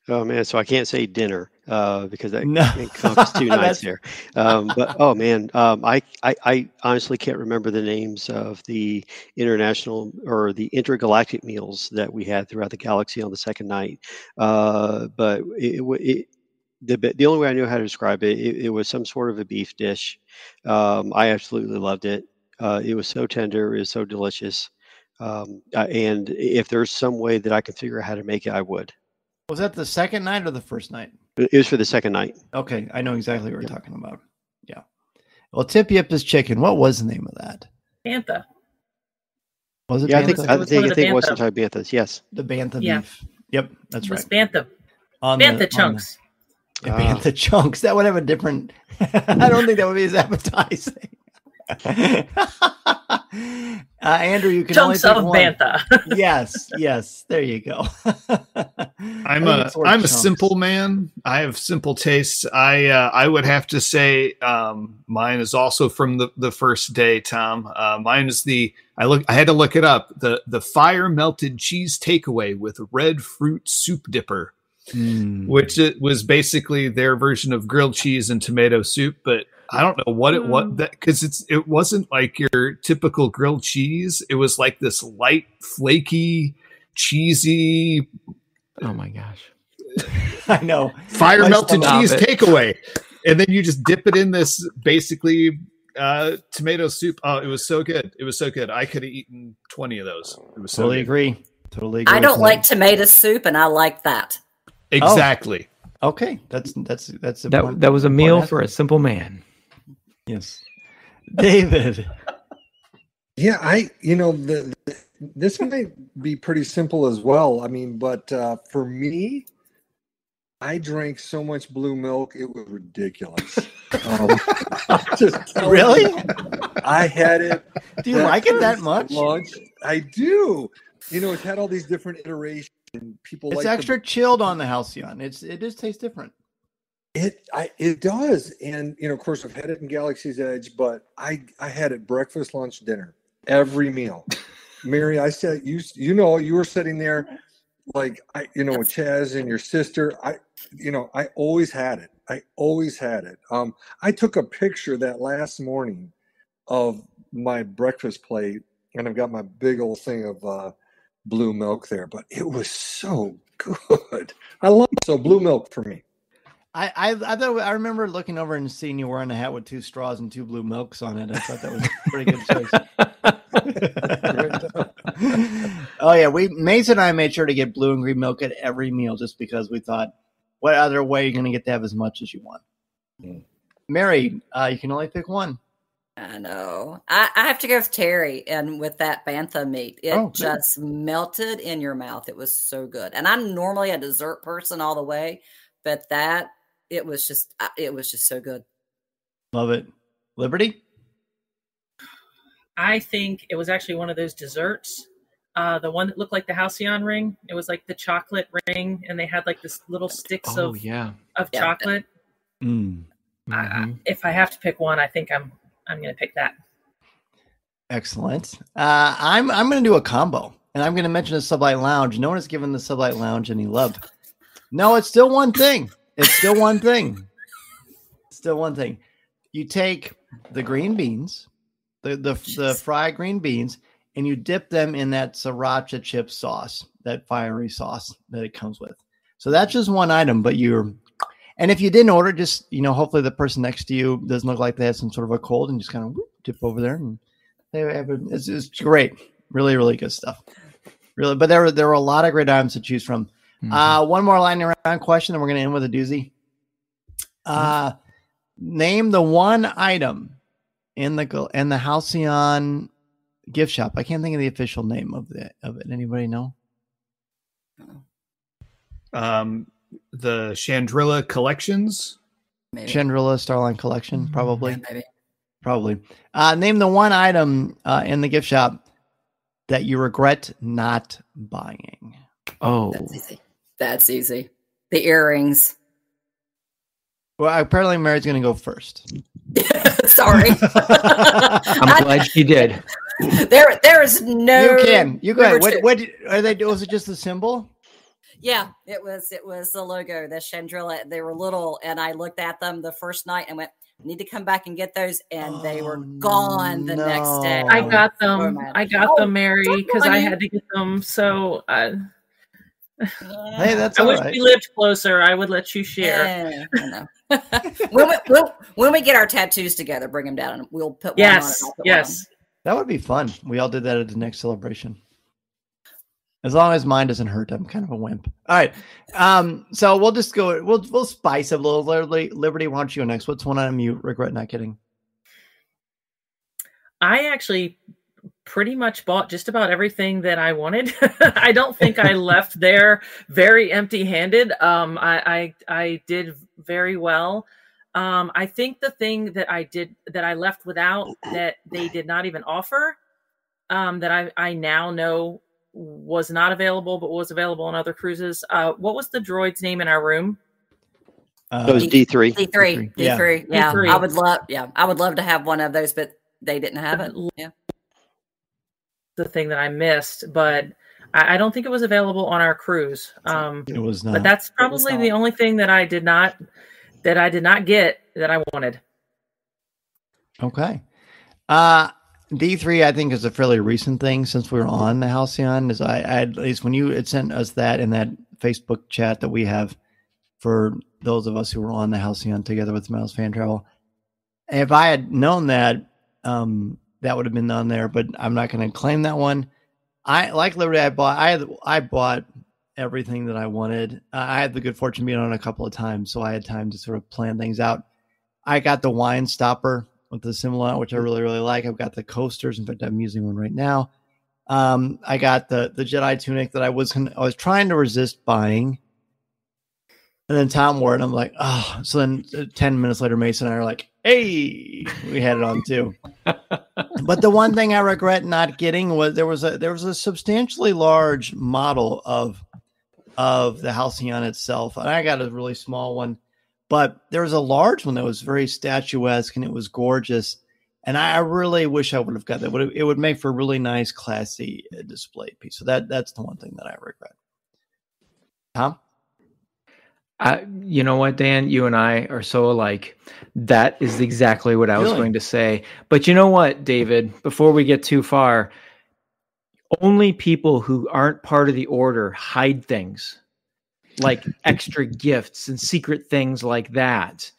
Speaker 15: Oh man, so I can't say dinner because that encompasses 2 nights there. But oh man, I honestly can't remember the names of the international or the intergalactic meals that we had throughout the galaxy on the second night. But the only way I know how to describe it, it was some sort of a beef dish. I absolutely loved it. It was so tender, it was so delicious. And if there's some way that I can figure out how to make it, I would.
Speaker 11: Was that the second night or the first night?
Speaker 15: It was for the second night.
Speaker 11: Okay, I know exactly what we're talking about. Yeah. Well, Tip Yip is chicken. What was the name of that?
Speaker 17: Bantha.
Speaker 11: Was it?
Speaker 15: Yeah,
Speaker 11: Bantha?
Speaker 15: I think it was some type of banthas. Yes.
Speaker 11: The bantha beef. Yep, that's right.
Speaker 17: It was bantha. Bantha chunks.
Speaker 11: Bantha chunks. That would have a different. I don't think that would be as appetizing. Andrew, you can
Speaker 17: chunks
Speaker 11: only pick
Speaker 17: of
Speaker 11: one.
Speaker 17: bantha.
Speaker 11: Yes. There you go.
Speaker 14: I'm a simple man. I have simple tastes. I would have to say mine is also from the first day, Tom. Mine is I had to look it up. The fire melted cheese takeaway with red fruit soup dipper. Which it was basically their version of grilled cheese and tomato soup, but I don't know what it was because it wasn't like your typical grilled cheese. It was like this light, flaky, cheesy.
Speaker 16: Oh my gosh!
Speaker 11: I know
Speaker 14: fire melted cheese takeaway, and then you just dip it in this basically tomato soup. Oh, it was so good! It was so good. I could have eaten 20 of those. It was so
Speaker 11: totally
Speaker 14: good.
Speaker 11: agree. Totally agree.
Speaker 12: I don't like tomato soup, and I like that.
Speaker 14: Exactly.
Speaker 11: Oh. Okay, that's
Speaker 16: that was a meal for a simple man.
Speaker 11: Yes, David.
Speaker 13: Yeah, this might be pretty simple as well. I mean, but for me, I drank so much blue milk it was ridiculous.
Speaker 11: Really?
Speaker 13: I had it.
Speaker 11: Do you like it that much?
Speaker 13: I do. It's had all these different iterations. And people
Speaker 11: it's
Speaker 13: like
Speaker 11: extra chilled on the Halcyon. It just tastes different.
Speaker 13: It does, and of course I've had it in Galaxy's Edge, but I had it breakfast, lunch, dinner, every meal. Mary, I said you were sitting there like with Chaz and your sister. I always had it. I took a picture that last morning of my breakfast plate, and I've got my big old thing of blue milk there, but it was so good. I love it. So blue milk for me.
Speaker 11: I thought I remember looking over and seeing you wearing a hat with 2 straws and 2 blue milks on it. I thought that was a pretty good choice. Oh yeah, Mason and I made sure to get blue and green milk at every meal just because we thought, what other way are you going to get to have as much as you want? Mary, you can only pick one.
Speaker 12: I know. I have to go with Terry and with that bantha meat. It just melted in your mouth. It was so good. And I'm normally a dessert person all the way, but it was just so good.
Speaker 11: Love it. Liberty?
Speaker 17: I think it was actually one of those desserts. The one that looked like the Halcyon ring. It was like the chocolate ring, and they had like this little sticks of chocolate. If I have to pick one, I think I'm going to pick that.
Speaker 11: Excellent. I'm going to do a combo, and I'm going to mention the Sublight Lounge. No one has given the Sublight Lounge any love. No, it's still one thing. You take the green beans, the fried green beans, and you dip them in that sriracha chip sauce, that fiery sauce that it comes with. So that's just one item, and if you didn't order, just, hopefully the person next to you doesn't look like they have some sort of a cold and just kind of dip over there and it's great. Really, really good stuff. Really. But there were a lot of great items to choose from. One more lightning round question, and we're going to end with a doozy. Name the one item in the Halcyon gift shop. I can't think of the official name of it. Anybody know?
Speaker 14: The Chandrilla collections.
Speaker 12: Maybe.
Speaker 11: Chandrilla Starline collection, probably.
Speaker 12: Yeah, maybe.
Speaker 11: Probably. Name the one item in the gift shop that you regret not buying.
Speaker 16: Oh,
Speaker 12: that's easy. the earrings.
Speaker 11: Well, apparently Mary's going to go first.
Speaker 12: Sorry.
Speaker 16: I'm glad she did.
Speaker 12: There is no.
Speaker 11: You go ahead. What are they doing? Was it just the symbol?
Speaker 12: Yeah, it was the logo, the Chandrilla. They were little, and I looked at them the first night and went, I need to come back and get those, and they were gone the next day.
Speaker 17: I got them. I got them, Mary, because I had to get them. So
Speaker 11: hey, that's
Speaker 17: I
Speaker 11: all
Speaker 17: wish
Speaker 11: right.
Speaker 17: we lived closer. I would let you share.
Speaker 12: I know. when we get our tattoos together, bring them down, and we'll put one on.
Speaker 17: Yes, yes.
Speaker 11: That would be fun. We all did that at the next celebration. As long as mine doesn't hurt, I'm kind of a wimp. All right. So we'll just go. We'll spice it a little. Liberty, why don't you go next? What's one item you regret not getting?
Speaker 17: I actually pretty much bought just about everything that I wanted. I don't think I left there very empty-handed. I did very well. I think the thing that I left without that they did not even offer, that I now know was not available, but was available on other cruises. What was the droid's name in our room?
Speaker 15: It was D3.
Speaker 12: D3. Yeah.
Speaker 17: D3.
Speaker 12: I would love to have one of those, but they didn't have it. Yeah.
Speaker 17: The thing that I missed, but I don't think it was available on our cruise.
Speaker 11: It was not.
Speaker 17: But that's probably the only thing that I did not get that I wanted.
Speaker 11: Okay. D3, I think, is a fairly recent thing since we were on the Halcyon. Is I at least when you had sent us that in that Facebook chat that we have for those of us who were on the Halcyon together with Miles Fan Travel. If I had known that, that would have been on there, but I'm not going to claim that one. I like Liberty. I bought everything that I wanted. I had the good fortune being on a couple of times, so I had time to sort of plan things out. I got the wine stopper with the symbol, which I really, really like. I've got the coasters. In fact, I'm using one right now. I got the Jedi tunic that I was trying to resist buying. And then Tom wore it. And I'm like, oh. So then 10 minutes later, Mason and I are like, hey, we had it on too. But the one thing I regret not getting was there was a substantially large model of the Halcyon itself. And I got a really small one. But there was a large one that was very statuesque and it was gorgeous. And I really wish I would have got that. It would make for a really nice, classy display piece. So that's the one thing that I regret. Tom?
Speaker 16: You know what, Dan? You and I are so alike. That is exactly what I was going to say. But you know what, David? Before we get too far, only people who aren't part of the order hide things. Like extra gifts and secret things like that.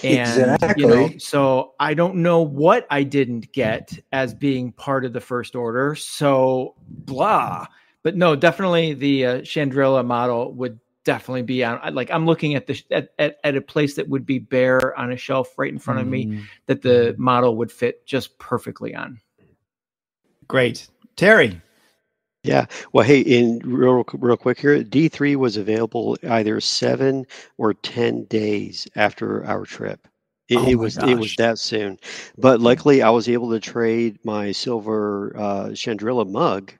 Speaker 16: And,
Speaker 13: exactly.
Speaker 16: So I don't know what I didn't get as being part of the First Order. So blah. But no, definitely the Chandrilla model would definitely be on. Like I'm looking at at a place that would be bare on a shelf right in front of me that the model would fit just perfectly on.
Speaker 11: Great. Terry.
Speaker 15: Yeah. Well, hey, in real quick here, D3 was available either 7 or 10 days after our trip. It was that soon. But luckily, I was able to trade my silver Chandrilla mug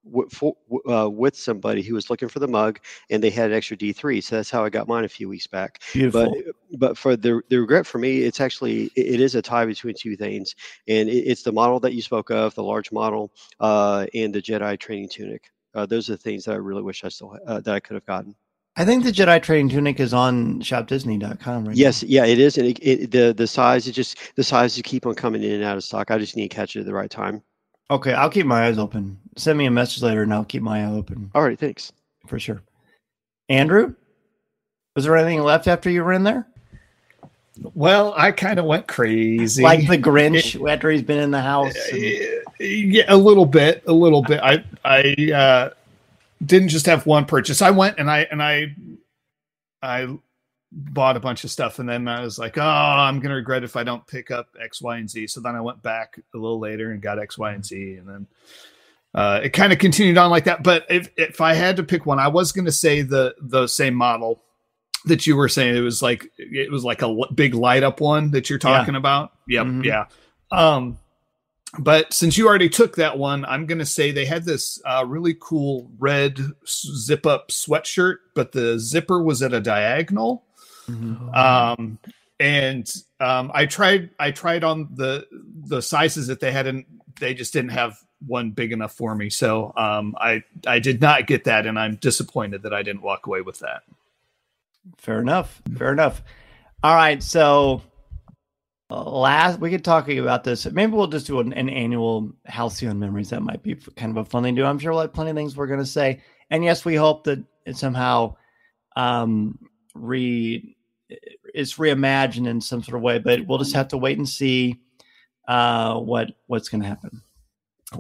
Speaker 15: with somebody who was looking for the mug, and they had an extra D3. So that's how I got mine a few weeks back.
Speaker 11: Beautiful.
Speaker 15: But for the regret for me, it's actually it is a tie between two things, and it's the model that you spoke of, the large model, and the Jedi training tunic. Those are the things that I really wish I still that I could have gotten.
Speaker 11: I think the Jedi training tunic is on shopdisney.com right
Speaker 15: Yes,
Speaker 11: now.
Speaker 15: yeah, it is, and the size just keep on coming in and out of stock. I just need to catch it at the right time.
Speaker 11: Okay, I'll keep my eyes open. Send me a message later and I'll keep my eye open.
Speaker 15: All right, thanks.
Speaker 11: For sure. Andrew, was there anything left after you were in there?
Speaker 14: Well, I kind of went crazy.
Speaker 11: Like the Grinch after he's been in the house?
Speaker 14: Yeah, a little bit. I didn't just have one purchase. I went and I bought a bunch of stuff, and then I was like, oh, I'm going to regret if I don't pick up X, Y, and Z. So then I went back a little later and got X, Y, and Z. And then it kind of continued on like that. But if I had to pick one, I was going to say the same model that you were saying. It was like a big light up one that you're talking about. Yep. Mm-hmm. Yeah. But since you already took that one, I'm going to say they had this really cool red zip-up sweatshirt, but the zipper was at a diagonal. Mm-hmm. I tried on the sizes that they had, and they just didn't have one big enough for me. So I did not get that, and I'm disappointed that I didn't walk away with that.
Speaker 11: Fair enough. Fair enough. All right, so we could talk about this. Maybe we'll just do an annual Halcyon Memories. That might be kind of a fun thing to do. I'm sure we'll have plenty of things we're going to say. And yes, we hope that it somehow is reimagined in some sort of way, but we'll just have to wait and see what's going to happen.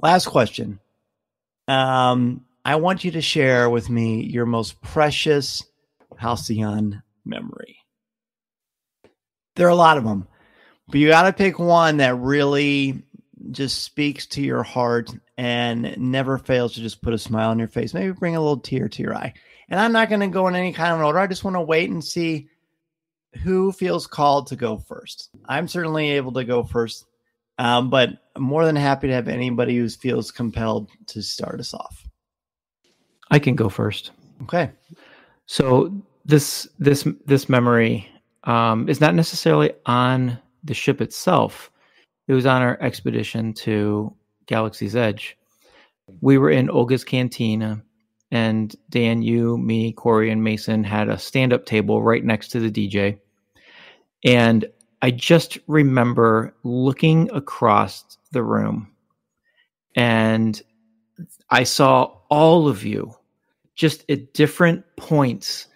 Speaker 11: Last question. I want you to share with me your most precious Halcyon memory. There are a lot of them, but you got to pick one that really just speaks to your heart and never fails to just put a smile on your face. Maybe bring a little tear to your eye. And I'm not going to go in any kind of an order. I just want to wait and see who feels called to go first. I'm certainly able to go first, but I'm more than happy to have anybody who feels compelled to start us off.
Speaker 16: I can go first.
Speaker 11: Okay.
Speaker 16: So this memory is not necessarily on the ship itself. It was on our expedition to Galaxy's Edge. We were in Olga's cantina, and Dan, you, me, Corey, and Mason had a stand-up table right next to the DJ. And I just remember looking across the room, and I saw all of you just at different points,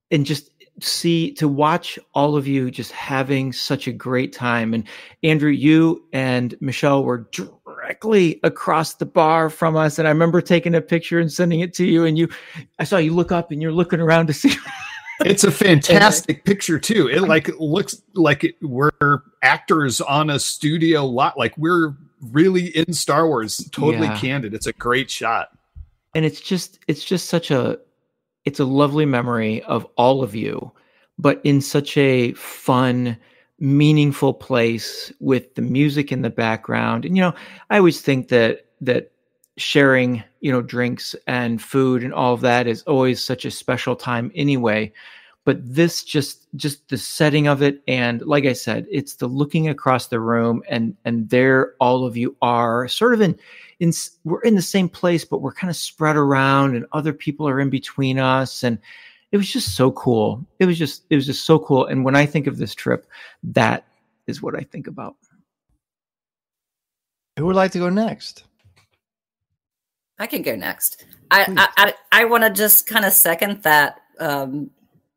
Speaker 16: and just to watch all of you just having such a great time. And Andrew, you and Michelle were directly across the bar from us. And I remember taking a picture and sending it to you, and I saw you look up and you're looking around to see.
Speaker 14: It's a fantastic picture too. It looks like we're actors on a studio lot. Like we're really in Star Wars, totally candid. It's a great shot.
Speaker 16: And it's just it's a lovely memory of all of you, but in such a fun, meaningful place with the music in the background. And, I always think that sharing, drinks and food and all of that is always such a special time anyway. But this just the setting of it. And like I said, it's the looking across the room, and there all of you are sort of we're in the same place, but we're kind of spread around, and other people are in between us. And it was just so cool. It was just so cool. And when I think of this trip, that is what I think about.
Speaker 11: Who would like to go next?
Speaker 12: I can go next. I want to just kind of second that.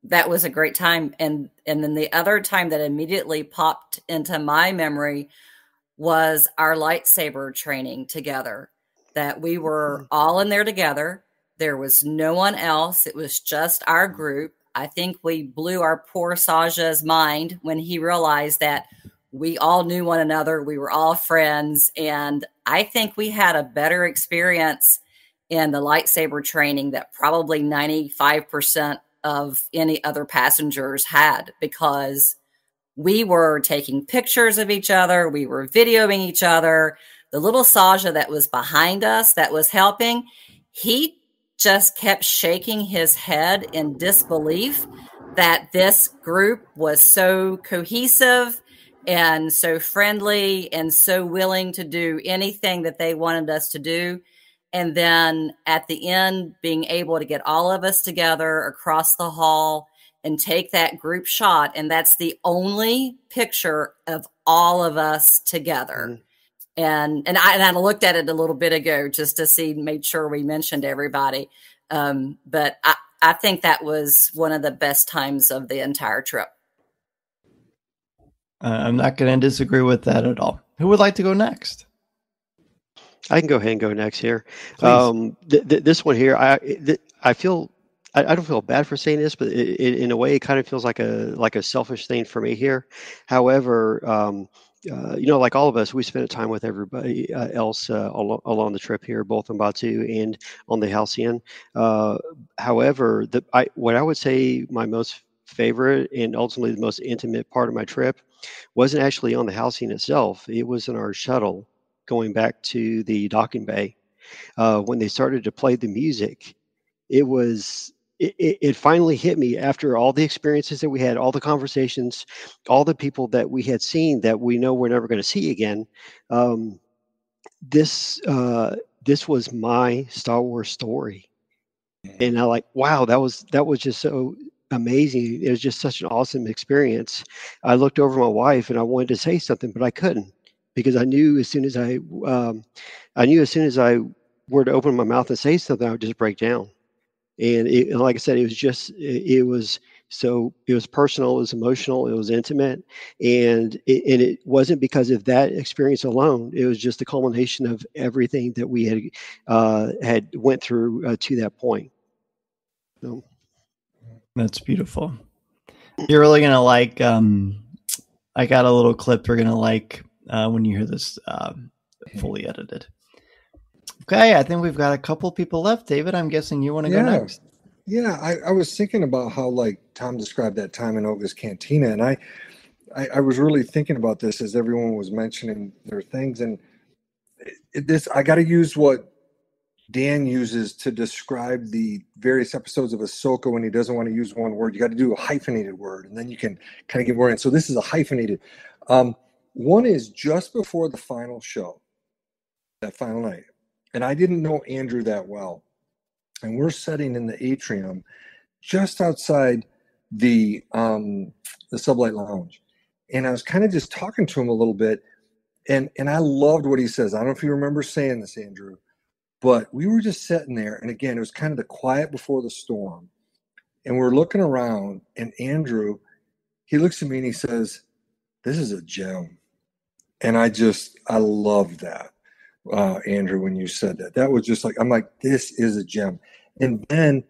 Speaker 12: That was a great time. And then the other time that immediately popped into my memory was our lightsaber training together, that we were all in there together. There was no one else. It was just our group. I think we blew our poor Saja's mind when he realized that we all knew one another. We were all friends. And I think we had a better experience in the lightsaber training that probably 95% of any other passengers had, because we were taking pictures of each other. We were videoing each other. The little Saja that was behind us that was helping, he just kept shaking his head in disbelief that this group was so cohesive and so friendly and so willing to do anything that they wanted us to do. And then at the end, being able to get all of us together across the hall and take that group shot. And that's the only picture of all of us together. And I looked at it a little bit ago just to made sure we mentioned everybody. But I think that was one of the best times of the entire trip.
Speaker 11: I'm not going to disagree with that at all. Who would like to go next?
Speaker 15: I can go ahead and go next here. This one here, I don't feel bad for saying this, but in a way, it kind of feels like a selfish thing for me here. However, like all of us, we spent time with everybody else along the trip here, both on Batu and on the Halcyon. However, what I would say my most favorite and ultimately the most intimate part of my trip wasn't actually on the Halcyon itself. It was in our shuttle going back to the docking bay, when they started to play the music, it finally hit me after all the experiences that we had, all the conversations, all the people that we had seen that we know we're never going to see again. This was my Star Wars story, and I like, wow, that was just so amazing. It was just such an awesome experience. I looked over my wife and I wanted to say something, but I couldn't, because I knew as soon as I were to open my mouth and say something, I would just break down. And like I said, it was personal, it was emotional, it was intimate, and it wasn't because of that experience alone. It was just the culmination of everything that we had went through to that point. So.
Speaker 11: That's beautiful. You're really gonna like. I got a little clip you're gonna like when you hear this fully edited. Okay, I think we've got a couple people left. David, I'm guessing you want to go next.
Speaker 13: Yeah, I was thinking about how, like Tom described that time in Oga's Cantina, and I was really thinking about this as everyone was mentioning their things, and I got to use what Dan uses to describe the various episodes of Ahsoka when he doesn't want to use one word. You got to do a hyphenated word, and then you can kind of get more in. So this is a hyphenated. One is just before the final show, that final night. And I didn't know Andrew that well. And we're sitting in the atrium just outside the Sublight Lounge. And I was kind of just talking to him a little bit. And I loved what he says. I don't know if you remember saying this, Andrew, but we were just sitting there. And again, it was kind of the quiet before the storm. And we're looking around, and Andrew, he looks at me and he says, "This is a gem." And I love that. Andrew, when you said that was just like, I'm like, this is a gem. And then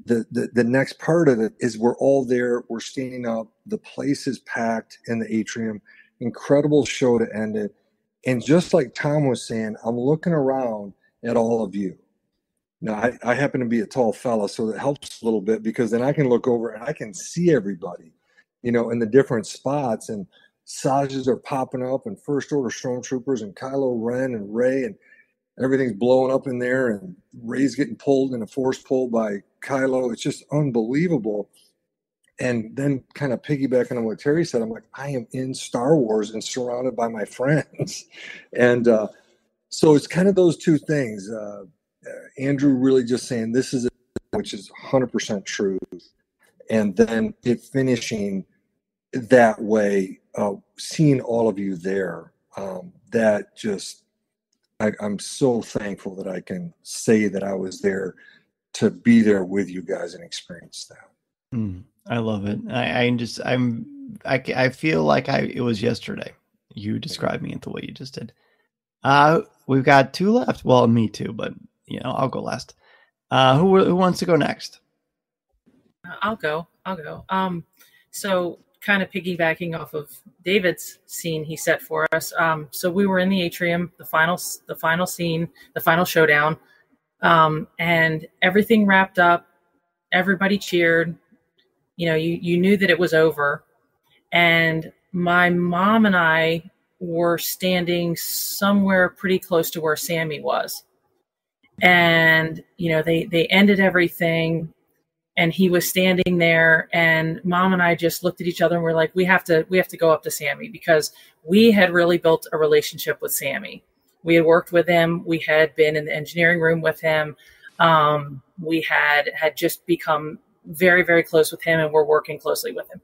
Speaker 13: the next part of it is we're all there, we're standing up, the place is packed in the atrium, incredible show to end it. And just like Tom was saying, I'm looking around at all of you. Now, I happen to be a tall fella, so that helps a little bit, because then I can look over and I can see everybody, in the different spots, and Sajas are popping up, and First Order Stormtroopers, and Kylo Ren and Rey, and everything's blowing up in there, and Rey's getting pulled in a force pull by Kylo. It's just unbelievable. And then kind of piggybacking on what Terry said, I'm like, I am in Star Wars and surrounded by my friends. And so it's kind of those two things. Andrew really just saying this is it, which is 100% true. And then it finishing that way, seeing all of you there, that just, I'm so thankful that I can say that I was there to be there with you guys and experience that.
Speaker 11: I love it. I feel like it was yesterday. You describing it the way you just did. We've got two left. Well, me too, but I'll go last. Who wants to go next?
Speaker 17: I'll go. So kind of piggybacking off of David's scene he set for us. So we were in the atrium, the final scene, the final showdown, and everything wrapped up. Everybody cheered. You knew that it was over. And my mom and I were standing somewhere pretty close to where Sammy was. And, they ended everything. And he was standing there, and Mom and I just looked at each other and we're like, we have to go up to Sammy, because we had really built a relationship with Sammy. We had worked with him. We had been in the engineering room with him. We had just become very, very close with him, and we're working closely with him.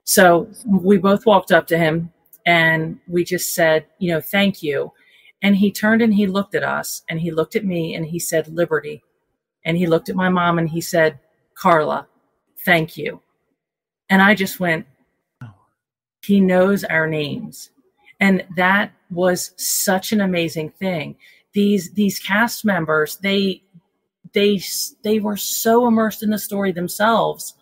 Speaker 17: So we both walked up to him and we just said, thank you. And he turned and he looked at us, and he looked at me and he said, "Liberty." And he looked at my mom and he said, "Carla, thank you." And I just went, he knows our names. And that was such an amazing thing. These cast members, they were so immersed in the story themselves,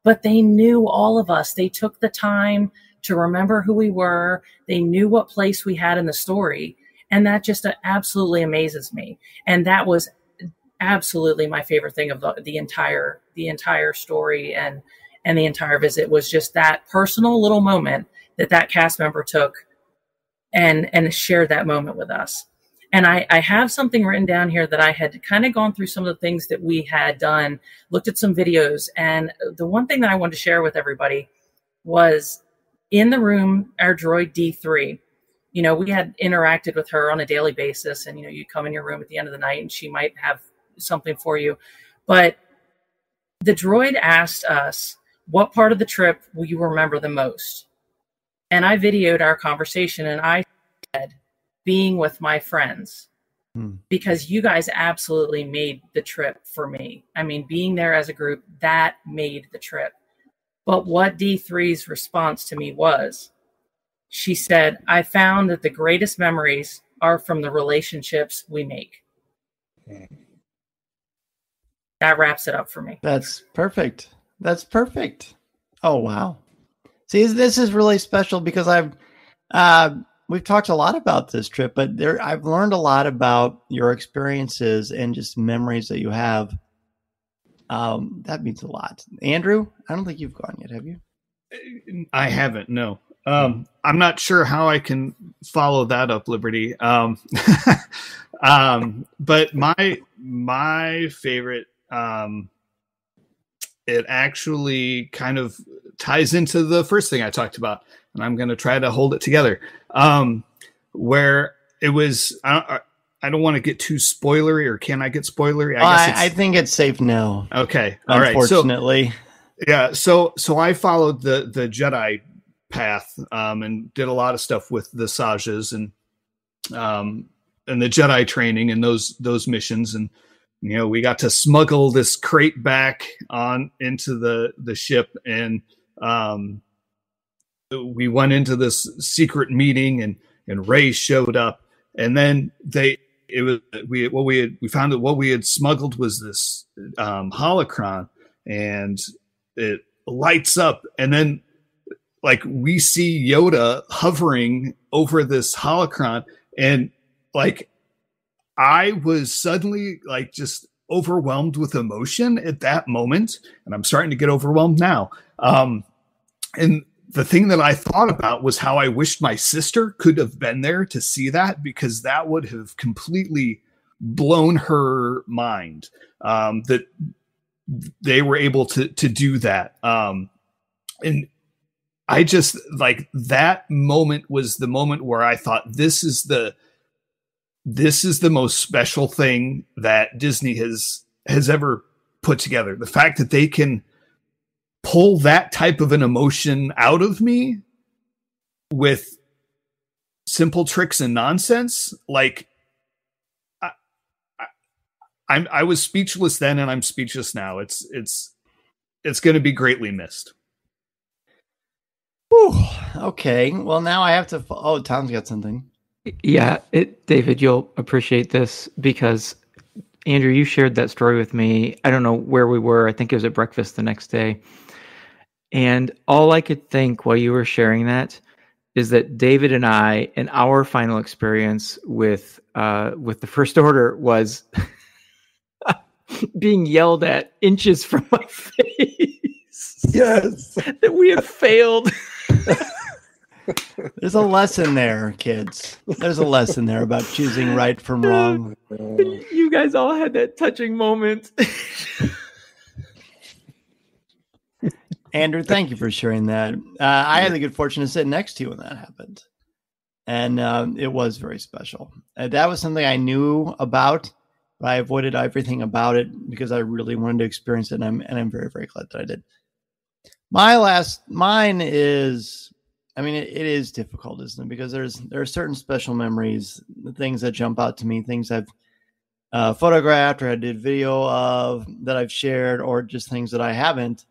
Speaker 17: but they knew all of us. They took the time to remember who we were. They knew what place we had in the story. And that just absolutely amazes me. And that was absolutely my favorite thing of the entire story and the entire visit, was just that personal little moment that cast member took and shared that moment with us. And I have something written down here that I had kind of gone through some of the things that we had done, looked at some videos. And the one thing that I wanted to share with everybody was in the room, our droid D3, we had interacted with her on a daily basis. And, you come in your room at the end of the night and she might have something for you. But the droid asked us, what part of the trip will you remember the most? And I videoed our conversation and I said, being with my friends, because you guys absolutely made the trip for me. I mean, being there as a group, that made the trip. But what D3's response to me was, she said, I found that the greatest memories are from the relationships we make. That wraps it up for me.
Speaker 11: That's perfect. That's perfect. Oh, wow. See, this is really special because we've talked a lot about this trip, but I've learned a lot about your experiences and just memories that you have. That means a lot. Andrew, I don't think you've gone yet, have you?
Speaker 14: I haven't, no. I'm not sure how I can follow that up, Liberty. But my favorite, it actually kind of ties into the first thing I talked about, and I'm going to try to hold it together. Where it was, I don't want to get too spoilery, or can I get spoilery?
Speaker 11: I think it's safe now.
Speaker 14: Okay. All right.
Speaker 11: Unfortunately.
Speaker 14: So I followed the Jedi path, and did a lot of stuff with the Sajas and the Jedi training and those missions. And, we got to smuggle this crate back on into the ship, and we went into this secret meeting, and Rey showed up, and then we found that what we had smuggled was this holocron, and it lights up, and then we see Yoda hovering over this holocron, and I was suddenly just overwhelmed with emotion at that moment, and I'm starting to get overwhelmed now. And the thing that I thought about was how I wished my sister could have been there to see that, because that would have completely blown her mind, that they were able to do that. And I just that moment was the moment where I thought, this is the most special thing that Disney has ever put together. The fact that they can pull that type of an emotion out of me with simple tricks and nonsense. I was speechless then, and I'm speechless now. It's going to be greatly missed.
Speaker 11: Whew. Okay. Well, now I have to. Tom's got something.
Speaker 16: Yeah, David, you'll appreciate this because Andrew, you shared that story with me. I don't know where we were. I think it was at breakfast the next day. And all I could think while you were sharing that is that David and I, in our final experience with the First Order, was being yelled at inches from my face.
Speaker 11: Yes,
Speaker 16: that we had failed.
Speaker 11: There's a lesson there, kids. There's a lesson there about choosing right from wrong.
Speaker 16: You guys all had that touching moment.
Speaker 11: Andrew, thank you for sharing that. I had the good fortune to sit next to you when that happened. And it was very special. That was something I knew about, but I avoided everything about it because I really wanted to experience it. And I'm very, very glad that I did. Mine is, it is difficult, isn't it? Because there are certain special memories, things that jump out to me, things I've photographed or I did video of that I've shared, or just things that I haven't.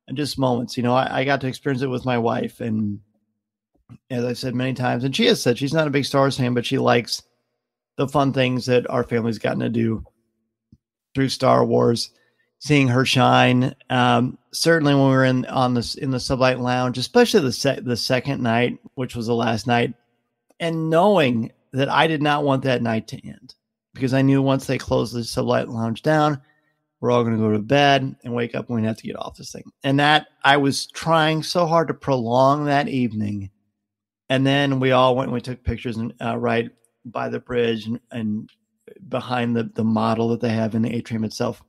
Speaker 11: And just moments, I got to experience it with my wife. And as I said many times, and she has said she's not a big Star Wars fan, but she likes the fun things that our family's gotten to do through Star Wars, seeing her shine. Certainly when we were in the Sublight Lounge, especially the second night, which was the last night, and knowing that I did not want that night to end, because I knew once they closed the Sublight Lounge down, we're all going to go to bed and wake up and we have to get off this thing. And that I was trying so hard to prolong that evening. And then we all went and we took pictures and right by the bridge and behind the model that they have in the atrium itself.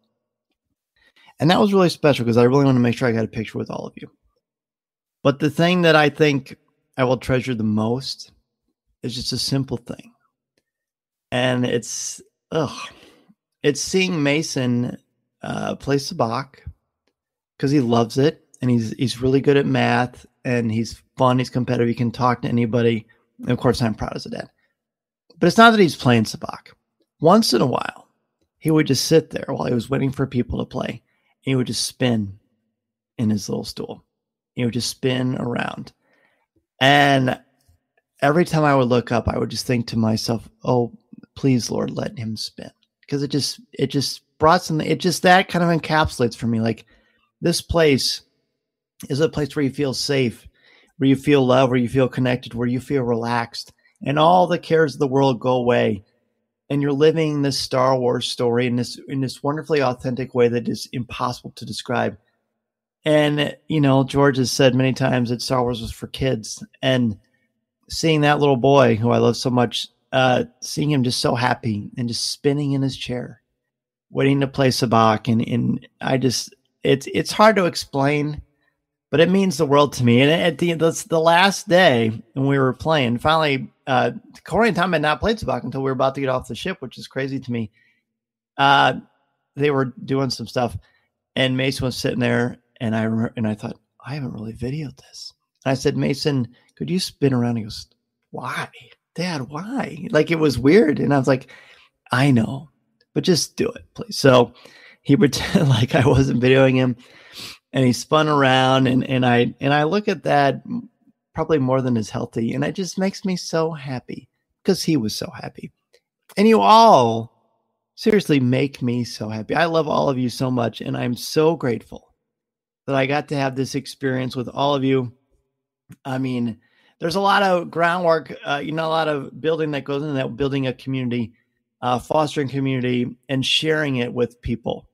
Speaker 11: And that was really special because I really want to make sure I got a picture with all of you. But the thing that I think I will treasure the most is just a simple thing. And it's seeing Mason play sabacc because he loves it and he's really good at math and he's fun, he's competitive, he can talk to anybody. And of course, I'm proud as a dad. But it's not that he's playing sabacc. Once in a while, he would just sit there while he was waiting for people to play. And he would just spin in his little stool. He would just spin around. And every time I would look up, I would just think to myself, oh, please, Lord, let him spin. Because it just brought something, that kind of encapsulates for me. Like, this place is a place where you feel safe, where you feel love, where you feel connected, where you feel relaxed, and all the cares of the world go away. And you're living this Star Wars story in this wonderfully authentic way that is impossible to describe. And, George has said many times that Star Wars was for kids. And seeing that little boy who I love so much, seeing him just so happy and just spinning in his chair, waiting to play sabacc. And it's hard to explain, but it means the world to me. And at the last day when we were playing, finally, Corey and Tom had not played sabacc until we were about to get off the ship, which is crazy to me. They were doing some stuff, and Mason was sitting there, and I thought, I haven't really videoed this. And I said, Mason, could you spin around? He goes, why? Dad, why? Like, it was weird. And I was like, I know, but just do it, please. So he pretended like I wasn't videoing him, and he spun around, and I look at that probably more than is healthy, and it just makes me so happy because he was so happy. And you all seriously make me so happy. I love all of you so much, and I'm so grateful that I got to have this experience with all of you. I mean, there's a lot of groundwork, a lot of building that goes into that, building a community, fostering community, and sharing it with people.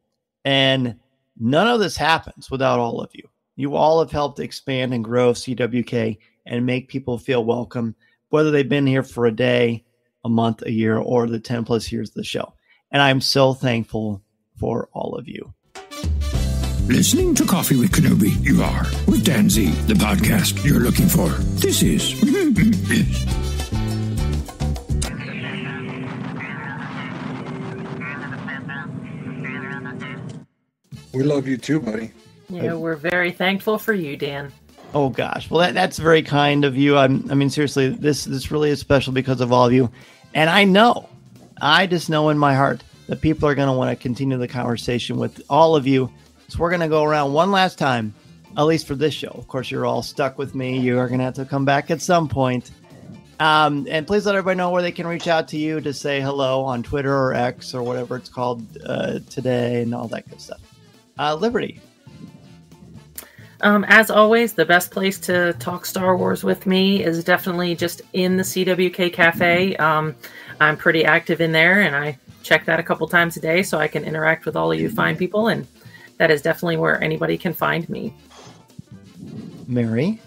Speaker 11: And none of this happens without all of you. You all have helped expand and grow CWK and make people feel welcome, whether they've been here for a day, a month, a year, or the 10 plus years of the show. And I'm so thankful for all of you.
Speaker 1: Listening to Coffee with Kenobi, you are, with Dan Z, the podcast you're looking for. This is...
Speaker 13: We love you too, buddy.
Speaker 17: Yeah, we're very thankful for you, Dan.
Speaker 11: Oh gosh, well that's very kind of you. I mean, seriously, this really is special because of all of you, and I just know in my heart that people are going to want to continue the conversation with all of you. So we're going to go around one last time, at least for this show. Of course, you're all stuck with me. You are going to have to come back at some point. And please let everybody know where they can reach out to you to say hello on Twitter or X or whatever it's called today and all that good stuff. Liberty.
Speaker 17: As always, the best place to talk Star Wars with me is definitely just in the CWK Cafe. I'm pretty active in there, and I check that a couple times a day so I can interact with all of you fine people, and that is definitely where anybody can find me.
Speaker 11: Mary?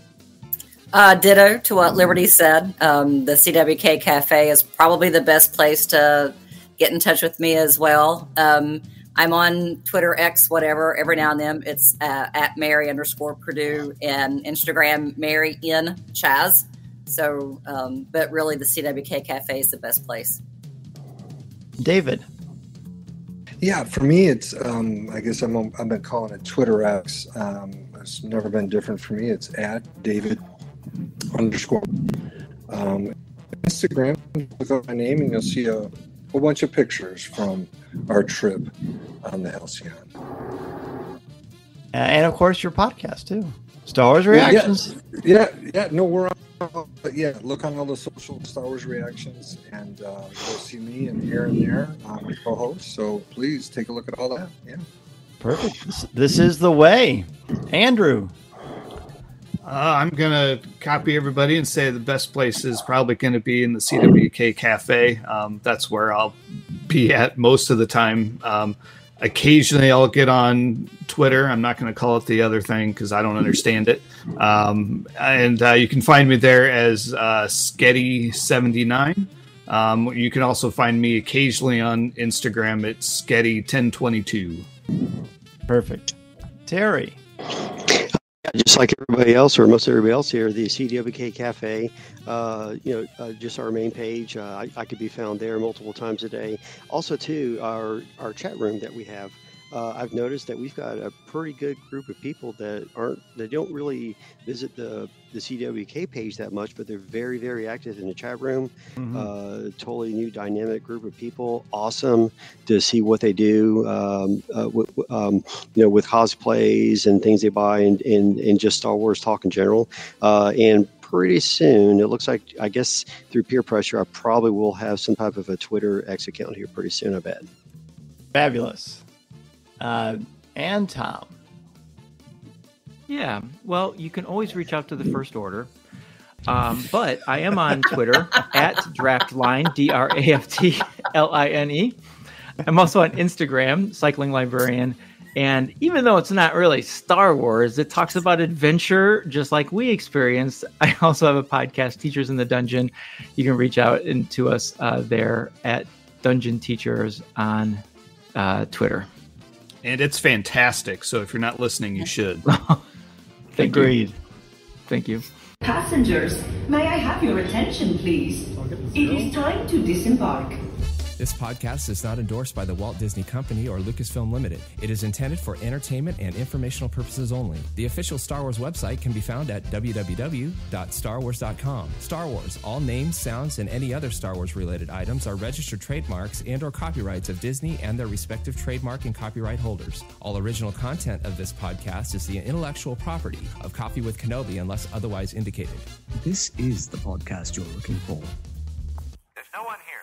Speaker 12: Ditto to what Liberty said. The CWK Cafe is probably the best place to get in touch with me as well. I'm on Twitter, X, whatever. Every now and then it's at Mary_Perdue, and Instagram Mary N Chaz. So, but really the CWK Cafe is the best place.
Speaker 11: David.
Speaker 13: Yeah, for me, it's, I guess I've been calling it Twitter X. It's never been different for me. It's at David_. Instagram, look up my name and you'll see a whole bunch of pictures from our trip on the Halcyon.
Speaker 11: And of course, your podcast too. Star Wars Reactions.
Speaker 13: Yeah. No, we're on. But yeah, look on all the social Star Wars Reactions, and you'll see me and here and there, my co-host. So please take a look at all that. Yeah.
Speaker 11: Perfect. This is the way. Andrew.
Speaker 14: I'm going to copy everybody and say the best place is probably going to be in the CWK Cafe. That's where I'll be at most of the time. Occasionally I'll get on Twitter. I'm not going to call it the other thing because I don't understand it. And you can find me there as Sketty79. You can also find me occasionally on Instagram at Sketty1022.
Speaker 11: Perfect. Terry.
Speaker 15: Just like everybody else, or most everybody else here, the CWK Cafe, just our main page. I could be found there multiple times a day. Also, too, our chat room that we have. I've noticed that we've got a pretty good group of people that don't really visit the CWK page that much, but they're very, very active in the chat room. Mm-hmm. Totally new dynamic group of people. Awesome to see what they do, with cosplays and things they buy and just Star Wars talk in general. And pretty soon, it looks like, I guess through peer pressure, I probably will have some type of a Twitter X account here pretty soon, I bet.
Speaker 11: Fabulous. And Tom.
Speaker 16: Yeah, well, you can always reach out to the First Order. But I am on Twitter at Draftline, DRAFTLINE. I'm also on Instagram, Cycling Librarian. And even though it's not really Star Wars, it talks about adventure just like we experienced. I also have a podcast, Teachers in the Dungeon. You can reach out to us there at Dungeon Teachers on Twitter.
Speaker 14: And it's fantastic. So if you're not listening, you should.
Speaker 11: Agreed.
Speaker 16: Thank you.
Speaker 19: Passengers, may I have your attention, please? It is time to disembark.
Speaker 20: This podcast is not endorsed by the Walt Disney Company or Lucasfilm Limited. It is intended for entertainment and informational purposes only. The official Star Wars website can be found at www.starwars.com. Star Wars, all names, sounds, and any other Star Wars-related items are registered trademarks and/or copyrights of Disney and their respective trademark and copyright holders. All original content of this podcast is the intellectual property of Coffee with Kenobi unless otherwise indicated.
Speaker 10: This is the podcast you're looking for.
Speaker 21: There's no one here.